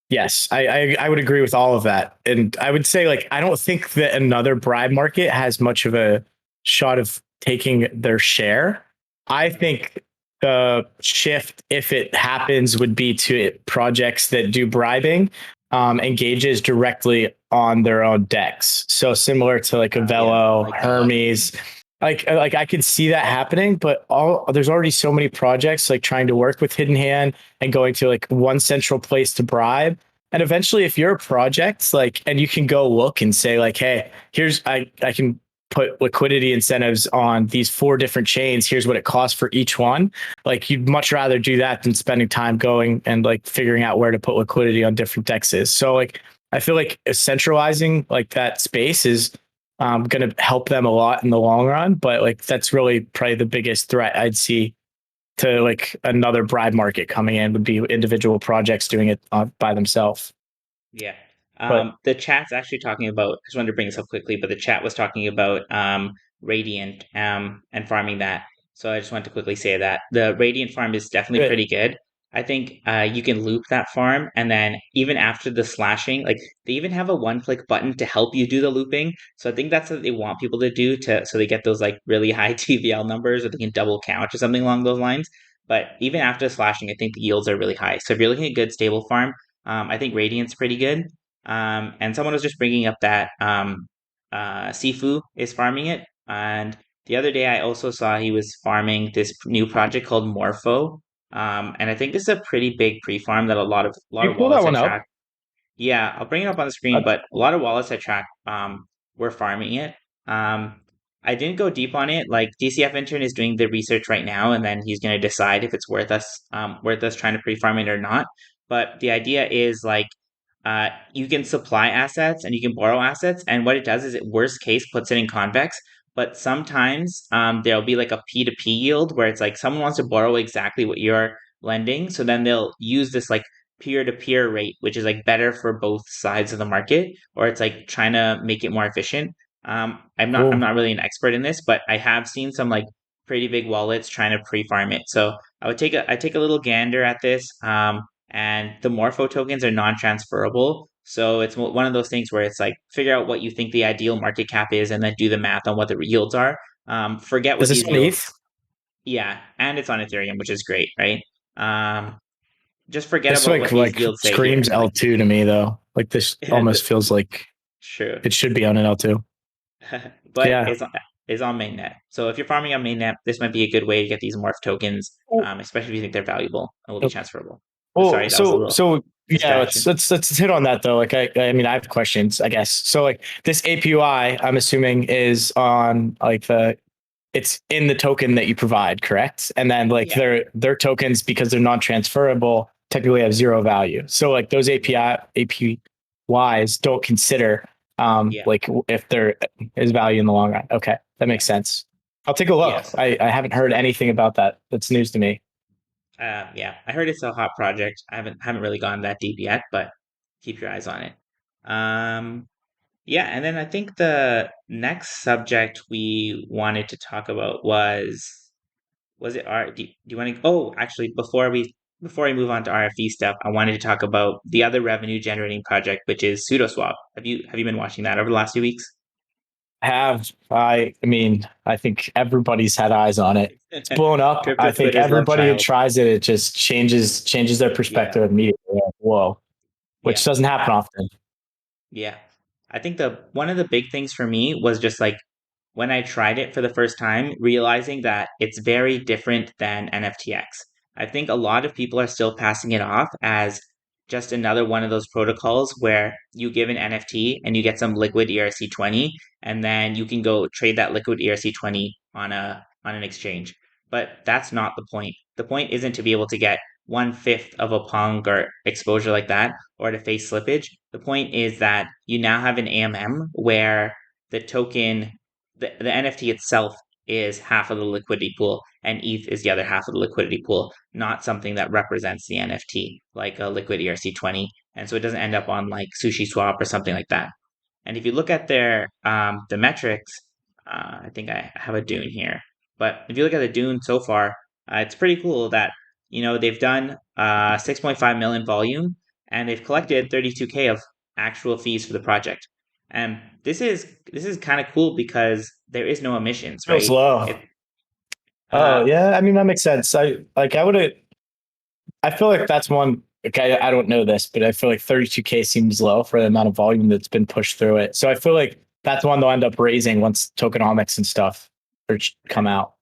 yes, I would agree with all of that. And I would say like I don't think that another bribe market has much of a shot of taking their share. I think the shift, if it happens, would be to projects that do bribing, engages directly on their own decks. So similar to like a
Yeah, I
Velo,
like that.
Hermes. Like I could see that happening, but there's already so many projects like trying to work with Hidden Hand and going to like one central place to bribe. And eventually, if you're a project, like, and you can go look and say, like, hey, I can put liquidity incentives on these 4 different chains. Here's what it costs for each one. Like, you'd much rather do that than spending time going and like figuring out where to put liquidity on different dexes. So, like, I feel like centralizing like that space is going to help them a lot in the long run. But like, that's really probably the biggest threat I'd see to like another bribe market coming in would be individual projects doing it by themselves.
Yeah.
But
The chat's actually talking about, I just wanted to bring this up quickly, but the chat was talking about Radiant and farming that. So I just wanted to quickly say that the Radiant farm is definitely
good.
pretty good. I think you can loop that farm, and then even after the slashing, like they even have a one-click button to help you do the looping. So I think that's what they want people to do to so they get those like really high TVL numbers, or they can double count or something along those lines. But even after slashing, I think the yields are really high. So if you're looking at a good stable farm, I think Radiant's pretty good. And someone was just bringing up that Sifu is farming it. And the other day, I also saw he was farming this new project called Morpho. And I think this is a pretty big pre-farm that a lot
You
of
pull that
wallets I
one
track.
up.
Yeah, I'll bring it up on the screen,
Uh,
but a lot of wallets I track were farming it. I didn't go deep on it. Like DCF intern is doing the research right now, and then he's going to decide if it's worth us trying to pre-farm it or not. But the idea is like you can supply assets and you can borrow assets, and what it does is it worst case puts it in convex. But sometimes there'll be like a P2P yield where it's like someone wants to borrow exactly what you're lending, so then they'll use this like peer-to-peer rate, which is like better for both sides of the market, or it's like trying to make it more efficient. I'm
cool.
not really an expert in this, but I have seen some like pretty big wallets trying to pre-farm it. So I take a little gander at this. And the Morpho tokens are non-transferable. So it's one of those things where it's like figure out what you think the ideal market cap is, and then do the math on what the yields are. Forget
Is
what
this
these
on
yields.
ETH?
Yeah, and it's on Ethereum, which is great, right? Um, just forget
This
about what these
like
yields say here.
screams
Like,
L2 to me though. Like this almost feels like
true,
it should be on an L2.
but
Yeah.
is on mainnet. So if you're farming on mainnet, this might be a good way to get these morph tokens, especially if you think they're valuable and will be transferable.
Well,
Sorry, that was a little
yeah,
distraction.
let's hit on that though. Like I mean I have questions, I guess. So like this APY, I'm assuming is on like it's in the token that you provide, correct? And then like
Yeah.
their tokens, because they're non-transferable, technically have zero value. So like those APYs don't consider
Yeah.
like if there is value in the long run. Okay, that
Yeah.
makes sense. I'll take a look.
Yes.
I haven't heard anything about that. That's news to me.
Yeah, I heard it's a hot project. I haven't really gone that deep yet, but keep your eyes on it. Um, yeah, and then I think the next subject we wanted to talk about was it R? Do you want to? Oh, actually, before we move on to RFV stuff, I wanted to talk about the other revenue generating project, which is SudoSwap. Have you been watching that over the last few weeks?
I mean, I think everybody's had eyes on it. It's blown up.
Crypto
I think
Twitter's love
everybody who
child.
tries it, it just changes their
Yeah,
perspective immediately. Like, whoa, which
yeah.
doesn't happen often.
Yeah. I think the one of the big things for me was just like when I tried it for the first time, realizing that it's very different than NFTX. I think a lot of people are still passing it off as just another one of those protocols where you give an NFT and you get some liquid ERC20 and then you can go trade that liquid ERC20 on an exchange. But that's not the point. The point isn't to be able to get 1/5 of a punk or exposure like that or to face slippage. The point is that you now have an AMM where the token, the NFT itself is half of the liquidity pool and ETH is the other half of the liquidity pool, not something that represents the NFT, like a liquid ERC20. And so it doesn't end up on like SushiSwap or something like that. And if you look at their the metrics, I think I have a Dune here. But if you look at the Dune so far, it's pretty cool that they've done 6.5 million volume and they've collected 32K of actual fees for the project. And this is kind of cool because there is no emissions,
Feels
right?
low.
It
Oh
uh
yeah, I mean that makes sense. I would have. I feel like that's one. Okay, I don't know this, but I feel like 32K seems low for the amount of volume that's been pushed through it. So I feel like that's one they'll end up raising once tokenomics and stuff come out.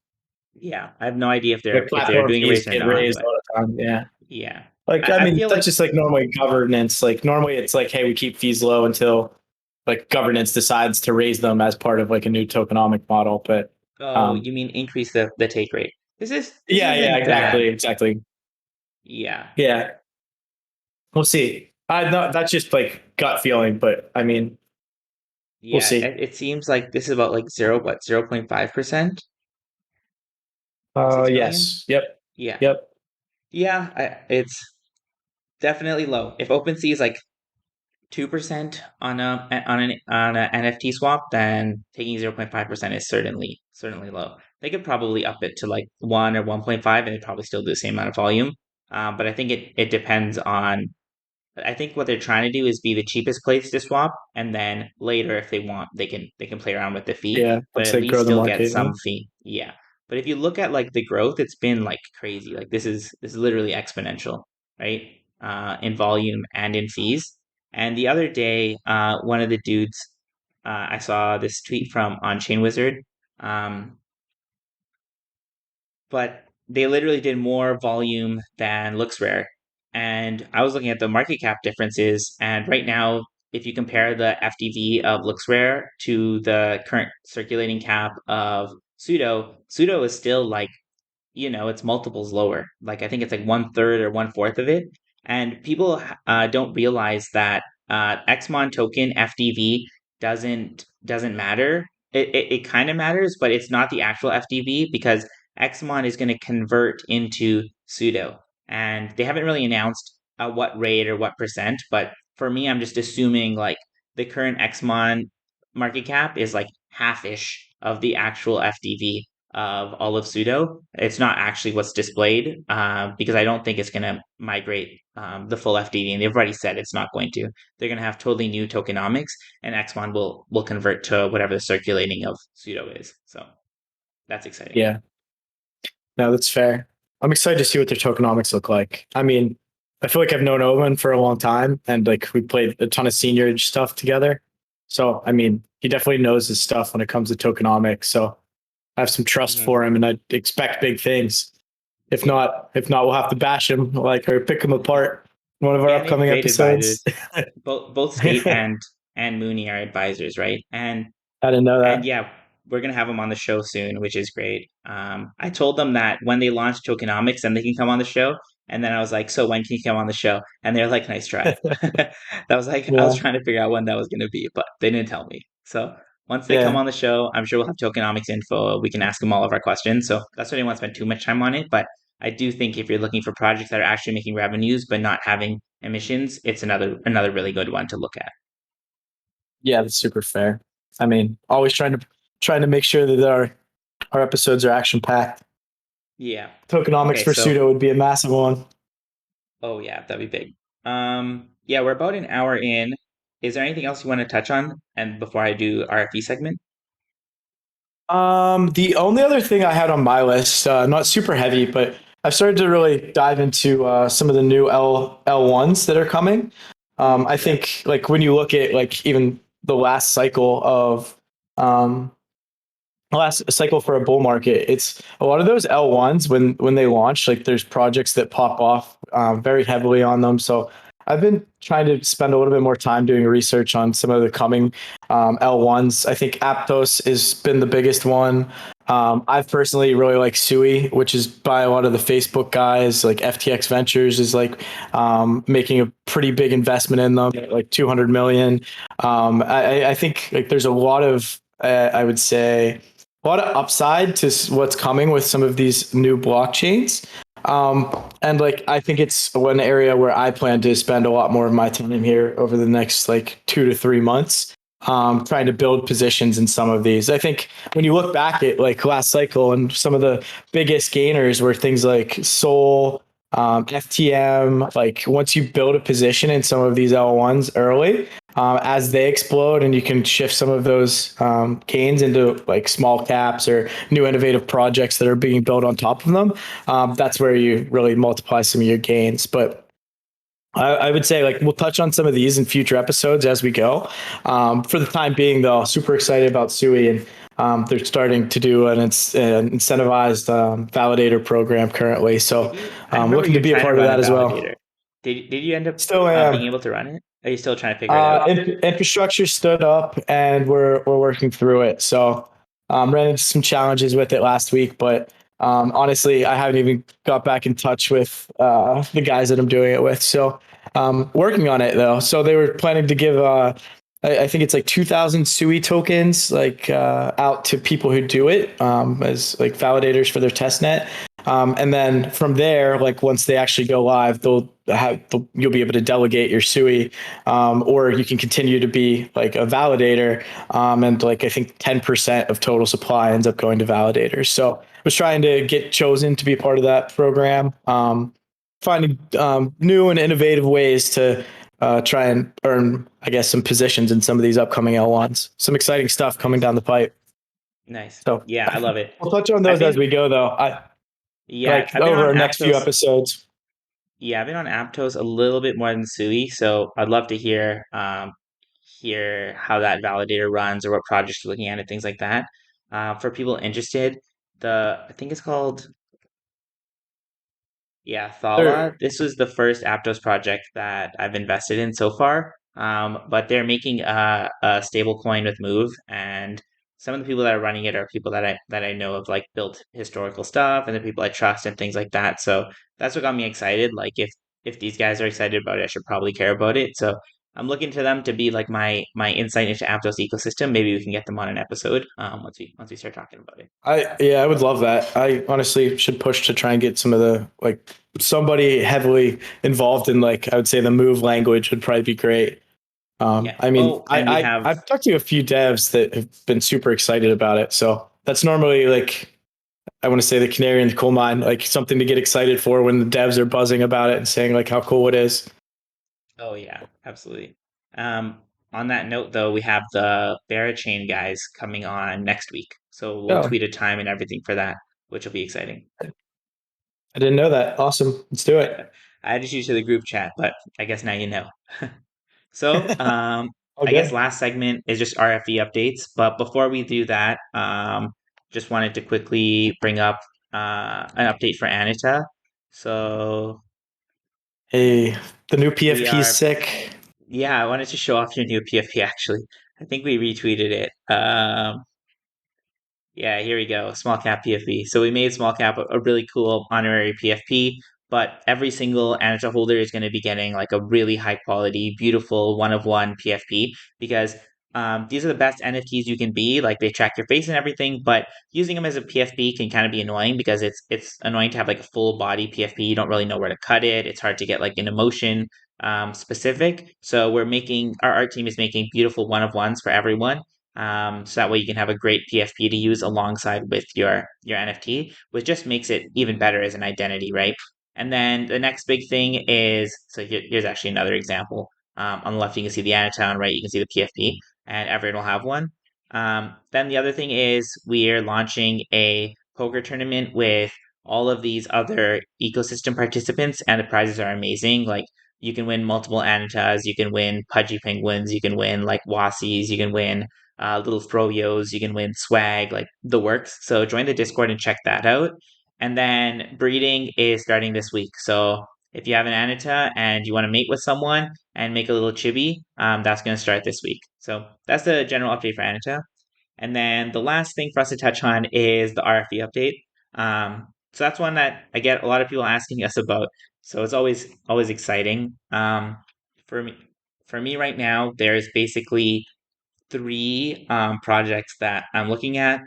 yeah, I have no idea if
Like
they're
platform
doing a
fees
race or
get
not,
raised
but
all the time. Yeah.
yeah.
Like, I
I
mean,
feel
that's
like
just like normally governance. Like normally it's like, hey, we keep fees low until like governance decides to raise them as part of like a new tokenomic model. But
oh,
um,
you mean increase the take rate. This
yeah,
isn't
exactly.
yeah.
Yeah, we'll see. No, that's just like gut feeling, but I mean, we'll
Yeah,
see.
it seems like this is about like 0.5% of 6 million.
Yes. Yep.
Yeah.
Yep.
Yeah, it's definitely low. If OpenSea is like 2% on an NFT swap, then taking 0.5% is certainly low. They could probably up it to like 1 or 1.5 and they'd probably still do the same amount of volume. But I think it depends on I think what they're trying to do is be the cheapest place to swap, and then later, if they want, they can play around with the fee,
Yeah.
but
Let's
at
say
least
grow the
still get
market. Yeah.
some fee. Yeah. But if you look at like the growth, it's been like crazy. Like this is literally exponential, right? In volume and in fees. And the other day, one of the dudes, I saw this tweet from On Chain Wizard. Um, but they literally did more volume than looks rare. And I was looking at the market cap differences, and right now, if you compare the FDV of LooksRare to the current circulating cap of Sudo is still like it's multiples lower. Like I think it's like 1/3 or 1/4 of it. And people don't realize that Xmon token FDV doesn't matter. It kind of matters, but it's not the actual FDV because Xmon is going to convert into pseudo, and they haven't really announced what rate or what percent. But for me, I'm just assuming like the current Xmon market cap is like half-ish of the actual FDV of all of Sudo. It's not actually what's displayed because I don't think it's going to migrate the full FDV, and they've already said it's not going to. They're going to have totally new tokenomics, and Xmon will convert to whatever the circulating of Sudo is. So that's exciting.
Yeah. No, that's fair. I'm excited to see what their tokenomics look like. I mean, I feel like I've known Owen for a long time, and like we played a ton of senior stuff together. So, I mean, he definitely knows his stuff when it comes to tokenomics. So I have some trust for him and I expect big things. If not, we'll have to bash him like or pick him apart in one of our
Yeah, and they have
upcoming
great advisors.
episodes.
Both State
I
and Mooney are advisors, right?
didn't know
And
that.
yeah, we're gonna have them on the show soon, which is great. I told them that when they launch tokenomics, then they can come on the show. And then I was like, "So when can you come on the show?" And they're like, "Nice try." That was like I was
Yeah.
trying to figure out when that was gonna be, but they didn't tell me. So once they come
Yeah.
on the show, I'm sure we'll have tokenomics info. We can ask them all of our questions. So that's why I didn't want to spend too much time on it. But I do think if you're looking for projects that are actually making revenues but not having emissions, it's another really good one to look at.
Yeah, that's super fair. I mean, always trying to make sure that our episodes are action packed.
Yeah.
Tokenomics
Okay,
for
so
pseudo would be a massive one.
oh yeah, that'd be big. Yeah, we're about an hour in. Is there anything else you want to touch on? And before I do RFE segment?
The only other thing I had on my list, not super heavy, but I've started to really dive into some of the new L1s that are coming. I
Yeah.
think like when you look at like even the last cycle of um, last cycle for a bull market, it's a lot of those L1s when they launch, like there's projects that pop off very heavily on them. So I've been trying to spend a little bit more time doing research on some of the coming L1s. I think Aptos has been the biggest one. I've personally really like Sui, which is by a lot of the Facebook guys. Like FTX Ventures is like making a pretty big investment in them, like 200 million. I think like there's a lot of I would say a lot of upside to what's coming with some of these new blockchains. And like I think it's one area where I plan to spend a lot more of my time here over the next like 2 to 3 months, trying to build positions in some of these. I think when you look back at like last cycle and some of the biggest gainers were things like Sol, FTM. Like once you build a position in some of these L1s early, as they explode and you can shift some of those gains into like small caps or new innovative projects that are being built on top of them, that's where you really multiply some of your gains. But I would say like we'll touch on some of these in future episodes as we go. For the time being, though, super excited about Sui and they're starting to do an incentivized validator program currently. So
I remember
looking to
you're
be a
trying to
part of
run a
that as
validator.
well.
Did you end up
Still
being
am.
able to run it? Are you still trying to figure it out?
Infrastructure stood up and we're working through it. So ran into some challenges with it last week, but honestly, I haven't even got back in touch with the guys that I'm doing it with. So working on it though. So they were planning to give I think it's like 2,000 SUI tokens like out to people who do it as like validators for their test net. And then from there, like once they actually go live, you'll be able to delegate your SUI, or you can continue to be like a validator. And like I think 10% of total supply ends up going to validators. So I was trying to get chosen to be a part of that program, finding new and innovative ways to try and earn, I guess, some positions in some of these upcoming L1s. Some exciting stuff coming
Nice.
down the pipe.
Nice.
So
Yeah, I love it.
we'll touch on
I've
those as
been
we go, though. I
yeah,
like
I've been
over
on
our next few
Aptos.
episodes.
Yeah, I've been on Aptos a little bit more than Sui, so I'd love to hear how that validator runs or what projects you're looking at and things like that. For people interested, I think it's called yeah, Thala.
There,
This was the first Aptos project that I've invested in so far. But they're making a stable coin with Move, and some of the people that are running it are people that I know have like built historical stuff, and the people I trust and things like that. So that's what got me excited. Like if these guys are excited about it, I should probably care about it. So I'm looking to them to be like my insight into Aptos ecosystem. Maybe we can get them on an episode once we start talking about it.
I would love that. I honestly should push to try and get some of the like somebody heavily involved in like I would say the Move language would probably be great.
Yeah.
I mean,
Oh, and we have
I've talked to a few devs that have been super excited about it. So that's normally like I want to say the canary in the coal mine, like something to get excited for when the devs are buzzing about it and saying like how cool it is.
Oh yeah, absolutely. On that note, though, we have the Barachain guys coming on next week, so we'll
Oh,
tweet a time and everything for that, which will be exciting.
I didn't know that. Awesome. Let's do it.
I added you to the group chat, but I guess now you know. So,
All
I guess
good.
last segment is just RFV updates. But before we do that, just wanted to quickly bring up an update for Anita. So
Hey, the new
we
PFP is
are,
sick.
yeah, I wanted to show off your new PFP actually. I think we retweeted it. Yeah, here we go. Small cap PFP. So we made small cap a really cool honorary PFP, but every single Anata holder is going to be getting like a really high quality, beautiful one of one PFP because these are the best NFTs you can be. Like they track your face and everything, but using them as a PFP can kind of be annoying because it's annoying to have like a full body PFP. You don't really know where to cut it. It's hard to get like an emotion specific. So we're making our art team is making beautiful one of ones for everyone, so that way you can have a great PFP to use alongside with your NFT, which just makes it even better as an identity, right? And then the next big thing is here's actually another example. On the left, you can see the Anata, on the right, you can see the PFP, and everyone will have one. Then the other thing is we're launching a poker tournament with all of these other ecosystem participants, and the prizes are amazing. Like you can win multiple Anatas, you can win Pudgy Penguins, you can win like Wassies, you can win little froyos. You can win swag, like the works. So join the Discord and check that out. And then breeding is starting this week. So if you have an Anita and you want to mate with someone and make a little chibi, that's going to start this week. So that's the general update for Anita. And then the last thing for us to touch on is the RFV update. So that's one that I get a lot of people asking us about. So it's always exciting. For me, for me right now, there's basically three projects that I'm looking at.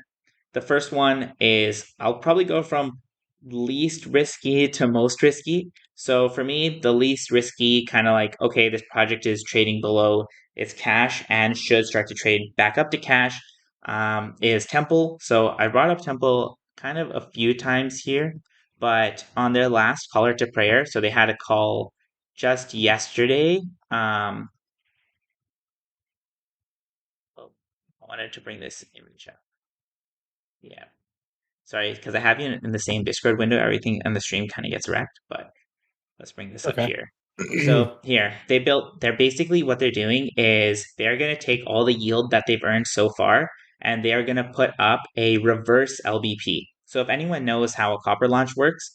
The first one is I'll probably go from least risky to most risky. So for me, the least risky, kind of like, okay, this project is trading below its cash and should start to trade back up to cash, is Temple. So I brought up Temple kind of a few times here, but on their last caller to prayer, so they had a call just yesterday. Oh, I wanted to bring this image up. Yeah. Sorry, because I have you in the same Discord window, everything on the stream kind of gets wrecked, but let's bring this up
Okay.
here. So here, they're basically what they're doing is they're going to take all the yield that they've earned so far and they are going to put up a reverse LBP. So if anyone knows how a copper launch works,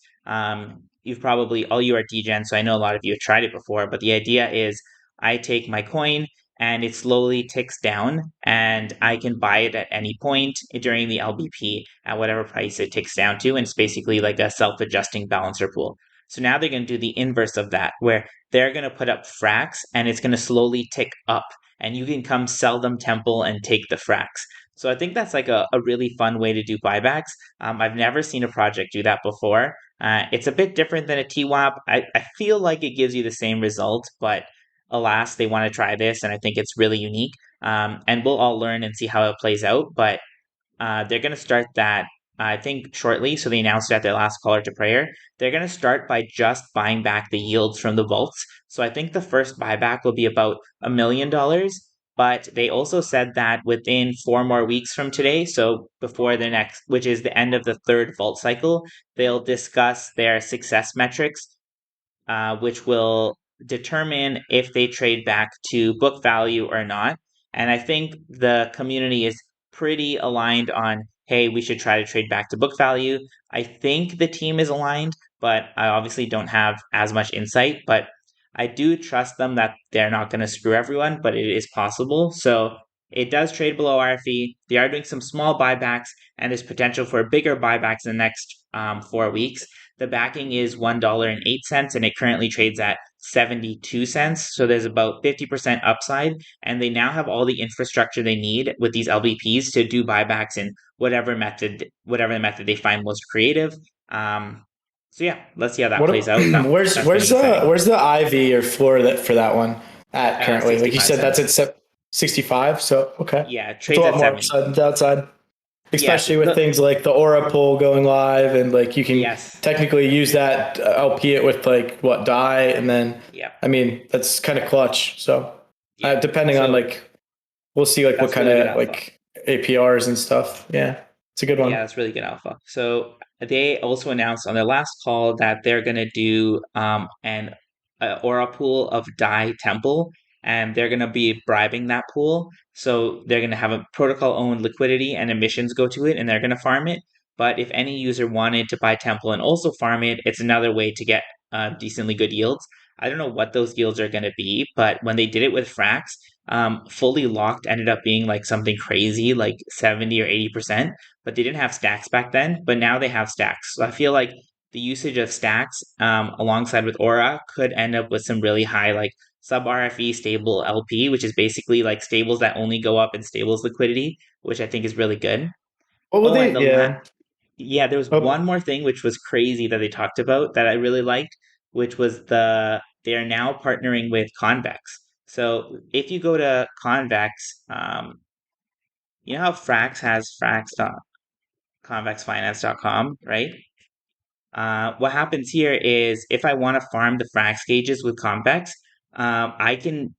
you've probably, all you are DGen, so I know a lot of you have tried it before, but the idea is I take my coin and it slowly ticks down and I can buy it at any point during the LBP at whatever price it ticks down to. And it's basically like a self-adjusting balancer pool. So now they're going to do the inverse of that, where they're going to put up fracks and it's going to slowly tick up. And you can come sell them Temple and take the fracks. So I think that's like a really fun way to do buybacks. I've never seen a project do that before. It's a bit different than a TWAP. I feel like it gives you the same result, but alas, they want to try this, and I think it's really unique. And we'll all learn and see how it plays out. But they're going to start that, I think, shortly. So they announced at their last caller to prayer. They're going to start by just buying back the yields from the vaults. So I think the first buyback will be about $1 million. But they also said that within 4 more weeks from today, so before the next, which is the end of the third vault cycle, they'll discuss their success metrics, which will determine if they trade back to book value or not. And I think the community is pretty aligned on, hey, we should try to trade back to book value. I think the team is aligned, but I obviously don't have as much insight. But I do trust them that they're not going to screw everyone, but it is possible. So it does trade below RFE. They are doing some small buybacks, and there's potential for bigger buybacks in the next 4 weeks. The backing is $1.08, and it currently trades at 72 cents. So there's about 50% upside, and they now have all the infrastructure they need with these LBPs to do buybacks in whatever the method they find most creative. So yeah, let's see how that plays out.
Where's
That's pretty exciting.
where's the IV or floor that for that one at currently? Like you
65
said, that's
cents.
at 65. So okay,
Yeah, it
it's a
trades
lot
at
more
70.
upside than downside,
Yes,
especially with things like the Aura poll going live, and like you can
yes,
technically use that LP it with like what die, and then
yeah,
I mean that's kind of clutch. So
yeah.
depending on
So
like we'll see like what
that's
kind
really good
of
alpha.
like APRs and stuff. Yeah, it's a good
Yeah,
one.
that's really good alpha. So they also announced on their last call that they're gonna do an aura pool of Dai Temple, and they're going to be bribing that pool. So they're going to have a protocol-owned liquidity and emissions go to it, and they're going to farm it. But if any user wanted to buy Temple and also farm it, it's another way to get decently good yields. I don't know what those yields are going to be, but when they did it with Frax, fully locked ended up being like something crazy, like 70 or 80%, but they didn't have stacks back then, but now they have stacks. So I feel like the usage of stacks alongside with Aura could end up with some really high, like sub RFE stable LP, which is basically like stables that only go up in stables liquidity, which I think is really good.
What would
Oh, and
they? Yeah.
yeah, there was
Oh,
one more thing which was crazy that they talked about that I really liked, which was they are now partnering with Convex. So if you go to Convex, you know how Frax has frax.convexfinance.com, right? What happens here is if I want to farm the Frax gauges with Convex, I can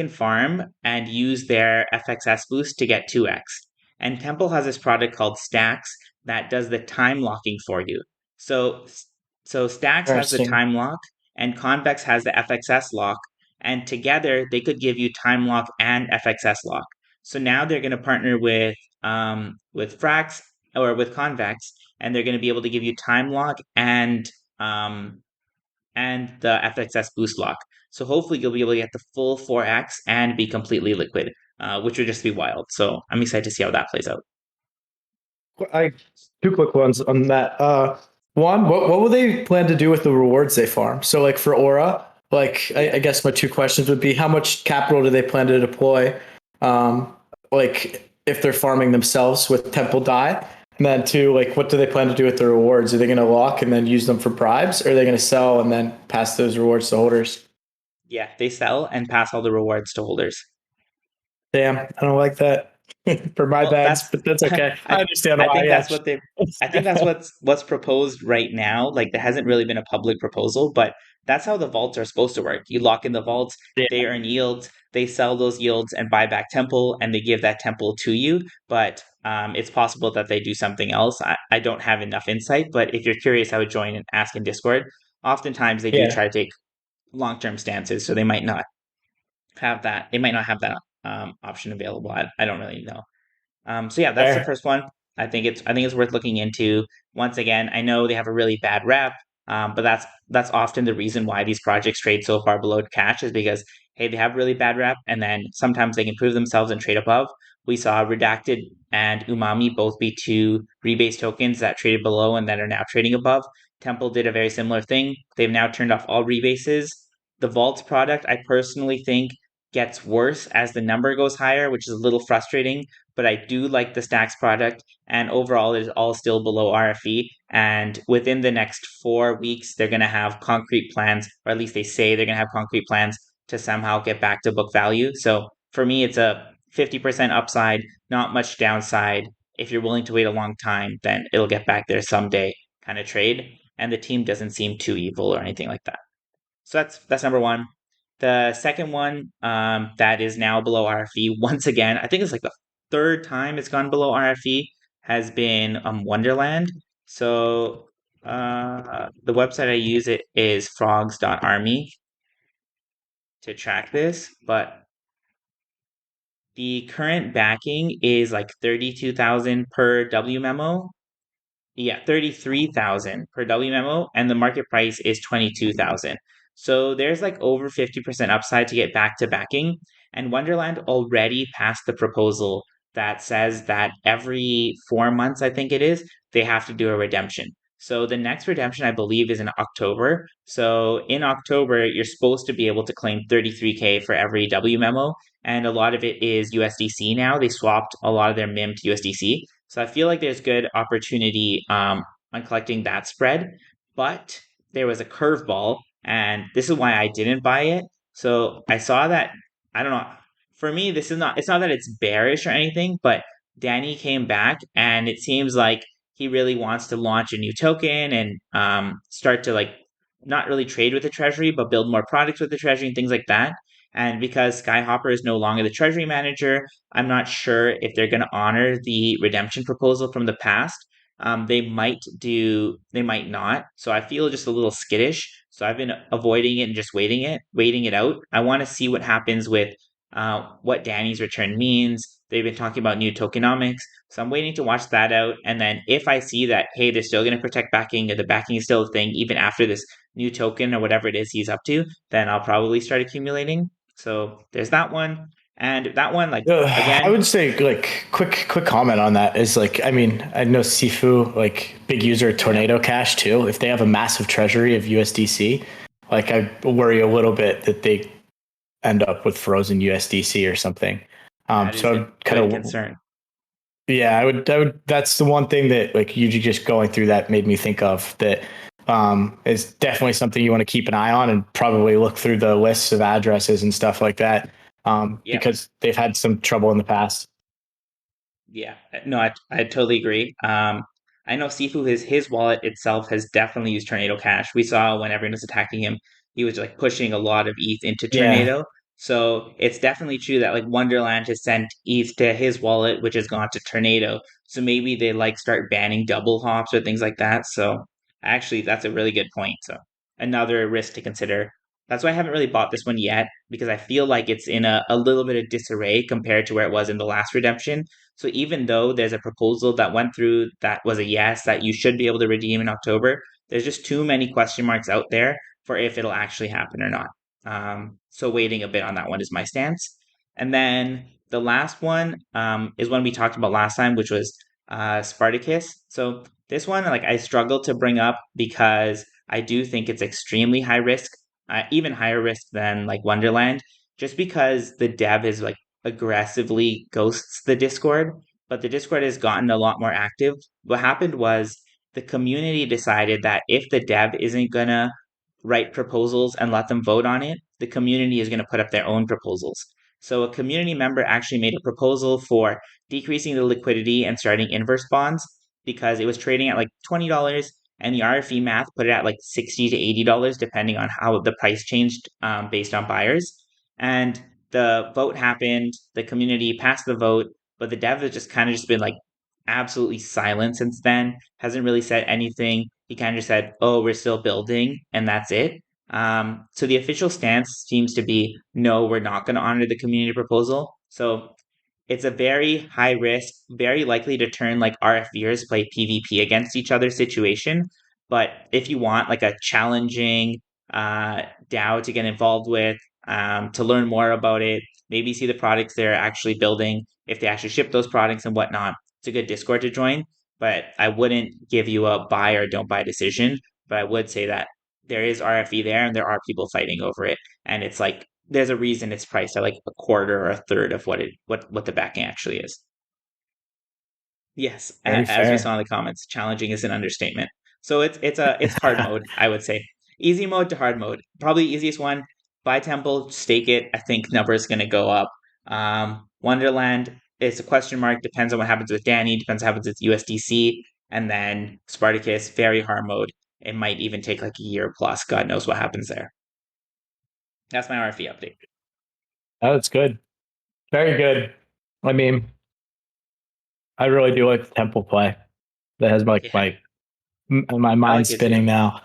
farm and use their FXS boost to get 2x. And Temple has this product called Stacks that does the time locking for you. So so Stacks has the
interesting.
time lock and Convex has the FXS lock, and together they could give you time lock and FXS lock. So now they're going to partner with Frax or with Convex, and they're going to be able to give you time lock um, and the FXS boost lock. So hopefully you'll be able to get the full 4x and be completely liquid, which would just be wild. So I'm excited to see how that plays out.
I two quick ones on that. One, what will they plan to do with the rewards they farm? So like for Aura, like
Yeah.
I guess my two questions would be how much capital do they plan to deploy? Um, like if they're farming themselves with Temple Dye, and then two, like what do they plan to do with the rewards? Are they going to lock and then use them for bribes, or are they going to sell and then pass those rewards to holders?
Yeah, they sell and pass all the rewards to holders.
Damn, I don't like that for my
Well,
bags, but that's okay. I
I
understand
I
why.
think
Yeah.
that's what they I think that's what's proposed right now. Like there hasn't really been a public proposal, but that's how the vaults are supposed to work. You lock in the vaults, they
Yeah.
earn yields, they sell those yields and buy back temple, and they give that temple to you. But it's possible that they do something else. I don't have enough insight, but if you're curious, I would join and ask in Discord. Oftentimes they do
Yeah.
try to take long-term stances, so they might not have that. They might not have that option available. I don't really know. So yeah, that's the
Fair.
first one. I think it's worth looking into. Once again, I know they have a really bad rep, but that's often the reason why these projects trade so far below cash is because hey, they have really bad rep, and then sometimes they can prove themselves and trade above. We saw Redacted and Umami both be two rebase tokens that traded below and that are now trading above. Temple did a very similar thing. They've now turned off all rebases. The Vaults product, I personally think, gets worse as the number goes higher, which is a little frustrating, but I do like the Stacks product, and overall it is all still below RFE. And within the next 4 weeks, they're going to have concrete plans, or at least they say they're going to have concrete plans to somehow get back to book value. So for me, it's a 50% upside, not much downside. If you're willing to wait a long time, then it'll get back there someday kind of trade. And the team doesn't seem too evil or anything like that. So that's number one. The second one that is now below RFE once again, I think it's like the third time it's gone below RFE, has been Wonderland. So the website I use it is frogs.army to track this, but the current backing is like 32,000 per W memo. Yeah, 33,000 per W memo, and the market price is 22,000. So there's like over 50% upside to get back to backing. And Wonderland already passed the proposal that says that every 4 months, I think it is, they have to do a redemption. So the next redemption, I believe, is in October. So in October, you're supposed to be able to claim 33K for every W memo. And a lot of it is USDC now. They swapped a lot of their MIM to USDC. So I feel like there's good opportunity on collecting that spread. But there was a curveball, and this is why I didn't buy it. So I saw that, I don't know. For me, it's not that it's bearish or anything, but Danny came back, and it seems like he really wants to launch a new token and start to like not really trade with the treasury, but build more products with the treasury and things like that. And because Skyhopper is no longer the treasury manager, I'm not sure if they're going to honor the redemption proposal from the past. They might not. So I feel just a little skittish. So I've been avoiding it and just waiting it out. I want to see what happens with what Danny's return means. They've been talking about new tokenomics. So I'm waiting to watch that out. And then if I see that, hey, they're still going to protect backing, or the backing is still a thing, even after this new token or whatever it is he's up to, then I'll probably start accumulating. So there's that one. And that one, like,
I
again,
would say like quick comment on that is like, I mean, I know Sifu, like big user of
yeah,
Tornado Cash too. If they have a massive treasury of USDC, like I worry a little bit that they end up with frozen USDC or something.
that is
So
a
I'd kind
good
of,
concern.
yeah, I would, that's the one thing that like you just going through that made me think of that is definitely something you want to keep an eye on and probably look through the lists of addresses and stuff like that.
Yeah.
Because they've had some trouble in the past.
Yeah, no, I totally agree. I know Sifu, his wallet itself has definitely used Tornado Cash. We saw when everyone was attacking him, he was like pushing a lot of ETH into
Yeah.
Tornado. So it's definitely true that like Wonderland has sent ETH to his wallet, which has gone to Tornado. So maybe they like start banning double hops or things like that. So actually, that's a really good point. So another risk to consider. That's why I haven't really bought this one yet, because I feel like it's in a little bit of disarray compared to where it was in the last redemption. So even though there's a proposal that went through that was a yes, that you should be able to redeem in October, there's just too many question marks out there for if it'll actually happen or not. So waiting a bit on that one is my stance. And then the last one is one we talked about last time, which was Spartacus. So this one, like, I struggle to bring up because I do think it's extremely high risk, even higher risk than like Wonderland, just because the dev is like aggressively ghosts the Discord, but the Discord has gotten a lot more active. What happened was the community decided that if the dev isn't gonna write proposals and let them vote on it, the community is gonna put up their own proposals. So a community member actually made a proposal for decreasing the liquidity and starting inverse bonds because it was trading at like $20, and the RFV math put it at like $60 to $80 depending on how the price changed based on buyers. And the vote happened, the community passed the vote, but the dev has just kind of just been like absolutely silent since then, hasn't really said anything. He kind of just said, oh, we're still building, and that's it. So the official stance seems to be, no, we're not going to honor the community proposal. So it's a very high risk, very likely to turn like RFVers play PvP against each other situation. But if you want like a challenging DAO to get involved with, to learn more about it, maybe see the products they're actually building, if they actually ship those products and whatnot, it's a good Discord to join. But I wouldn't give you a buy or don't buy decision. But I would say that there is RFV there and there are people fighting over it. And it's like there's a reason it's priced at like a quarter or a third of what the backing actually is. Yes,
Very
as we
fair.
saw in the comments, challenging is an understatement. So it's hard mode, I would say. Easy mode to hard mode. Probably easiest one, buy temple, stake it. I think number is gonna go up. Wonderland, it's a question mark, depends on what happens with Danny, depends on what happens with USDC, and then Spartacus, very hard mode. It might even take like a year plus. God knows what happens there. That's my RFV update.
Oh, that's good. Very good. I mean, I really do like the temple play. That has like
Yeah,
my
I
mind
like it too.
spinning now.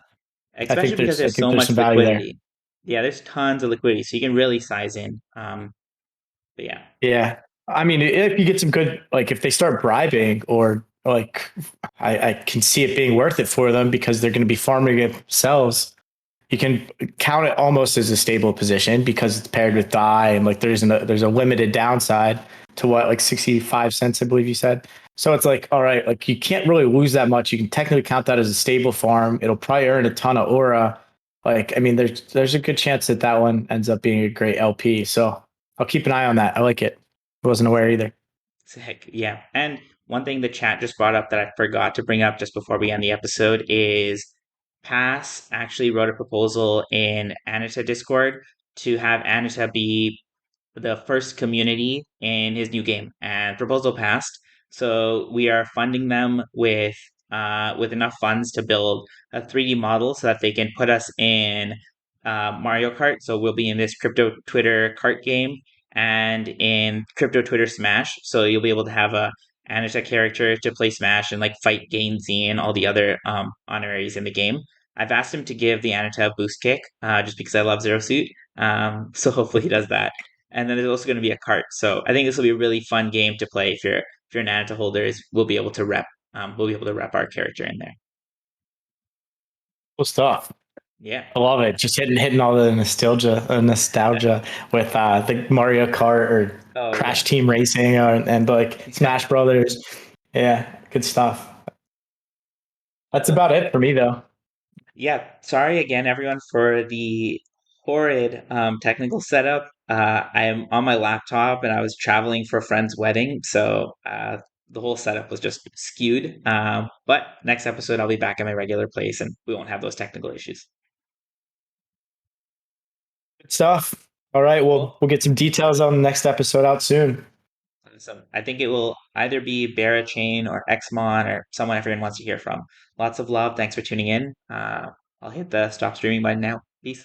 Especially because
I
there's
think
so
there's
much
some value there.
liquidity. Yeah, there's tons of liquidity, so you can really size in. But yeah,
Yeah. I mean, if you get some good, like if they start bribing or like, I can see it being worth it for them because they're going to be farming it themselves. You can count it almost as a stable position because it's paired with DAI and like there's a limited downside to what, like 65 cents, I believe you said. So it's like, all right, like you can't really lose that much. You can technically count that as a stable farm. It'll probably earn a ton of aura. Like, I mean, there's a good chance that that one ends up being a great LP. So I'll keep an eye on that. I like it. I wasn't aware either.
sick. Yeah. And one thing the chat just brought up that I forgot to bring up just before we end the episode is Pass actually wrote a proposal in Anata Discord to have Anata be the first community in his new game, and proposal passed. So we are funding them with enough funds to build a 3D model so that they can put us in Mario Kart. So we'll be in this crypto Twitter kart game and in crypto Twitter Smash. So you'll be able to have a Anata character to play Smash and like fight Gainsey and all the other honoraries in the game. I've asked him to give the Anata a boost kick, just because I love Zero Suit. So hopefully he does that. And then there's also going to be a cart. So I think this will be a really fun game to play if you're an Anata holder. We'll be able to rep our character in there.
Cool stuff.
Yeah.
I love it. Just hitting all the nostalgia with the Mario Kart or
Oh
Crash
yeah.
Team Racing and like Smash Brothers. Yeah, good stuff. That's about it for me though.
Yeah, sorry again, everyone, for the horrid technical setup. I am on my laptop and I was traveling for a friend's wedding, so the whole setup was just skewed. But next episode, I'll be back at my regular place and we won't have those technical issues.
Good stuff. All right,
Cool.
we'll get some details on the next episode out soon.
So I think it will either be Barachain or Xmon or someone everyone wants to hear from. Lots of love. Thanks for tuning in. I'll hit the stop streaming button now. Peace.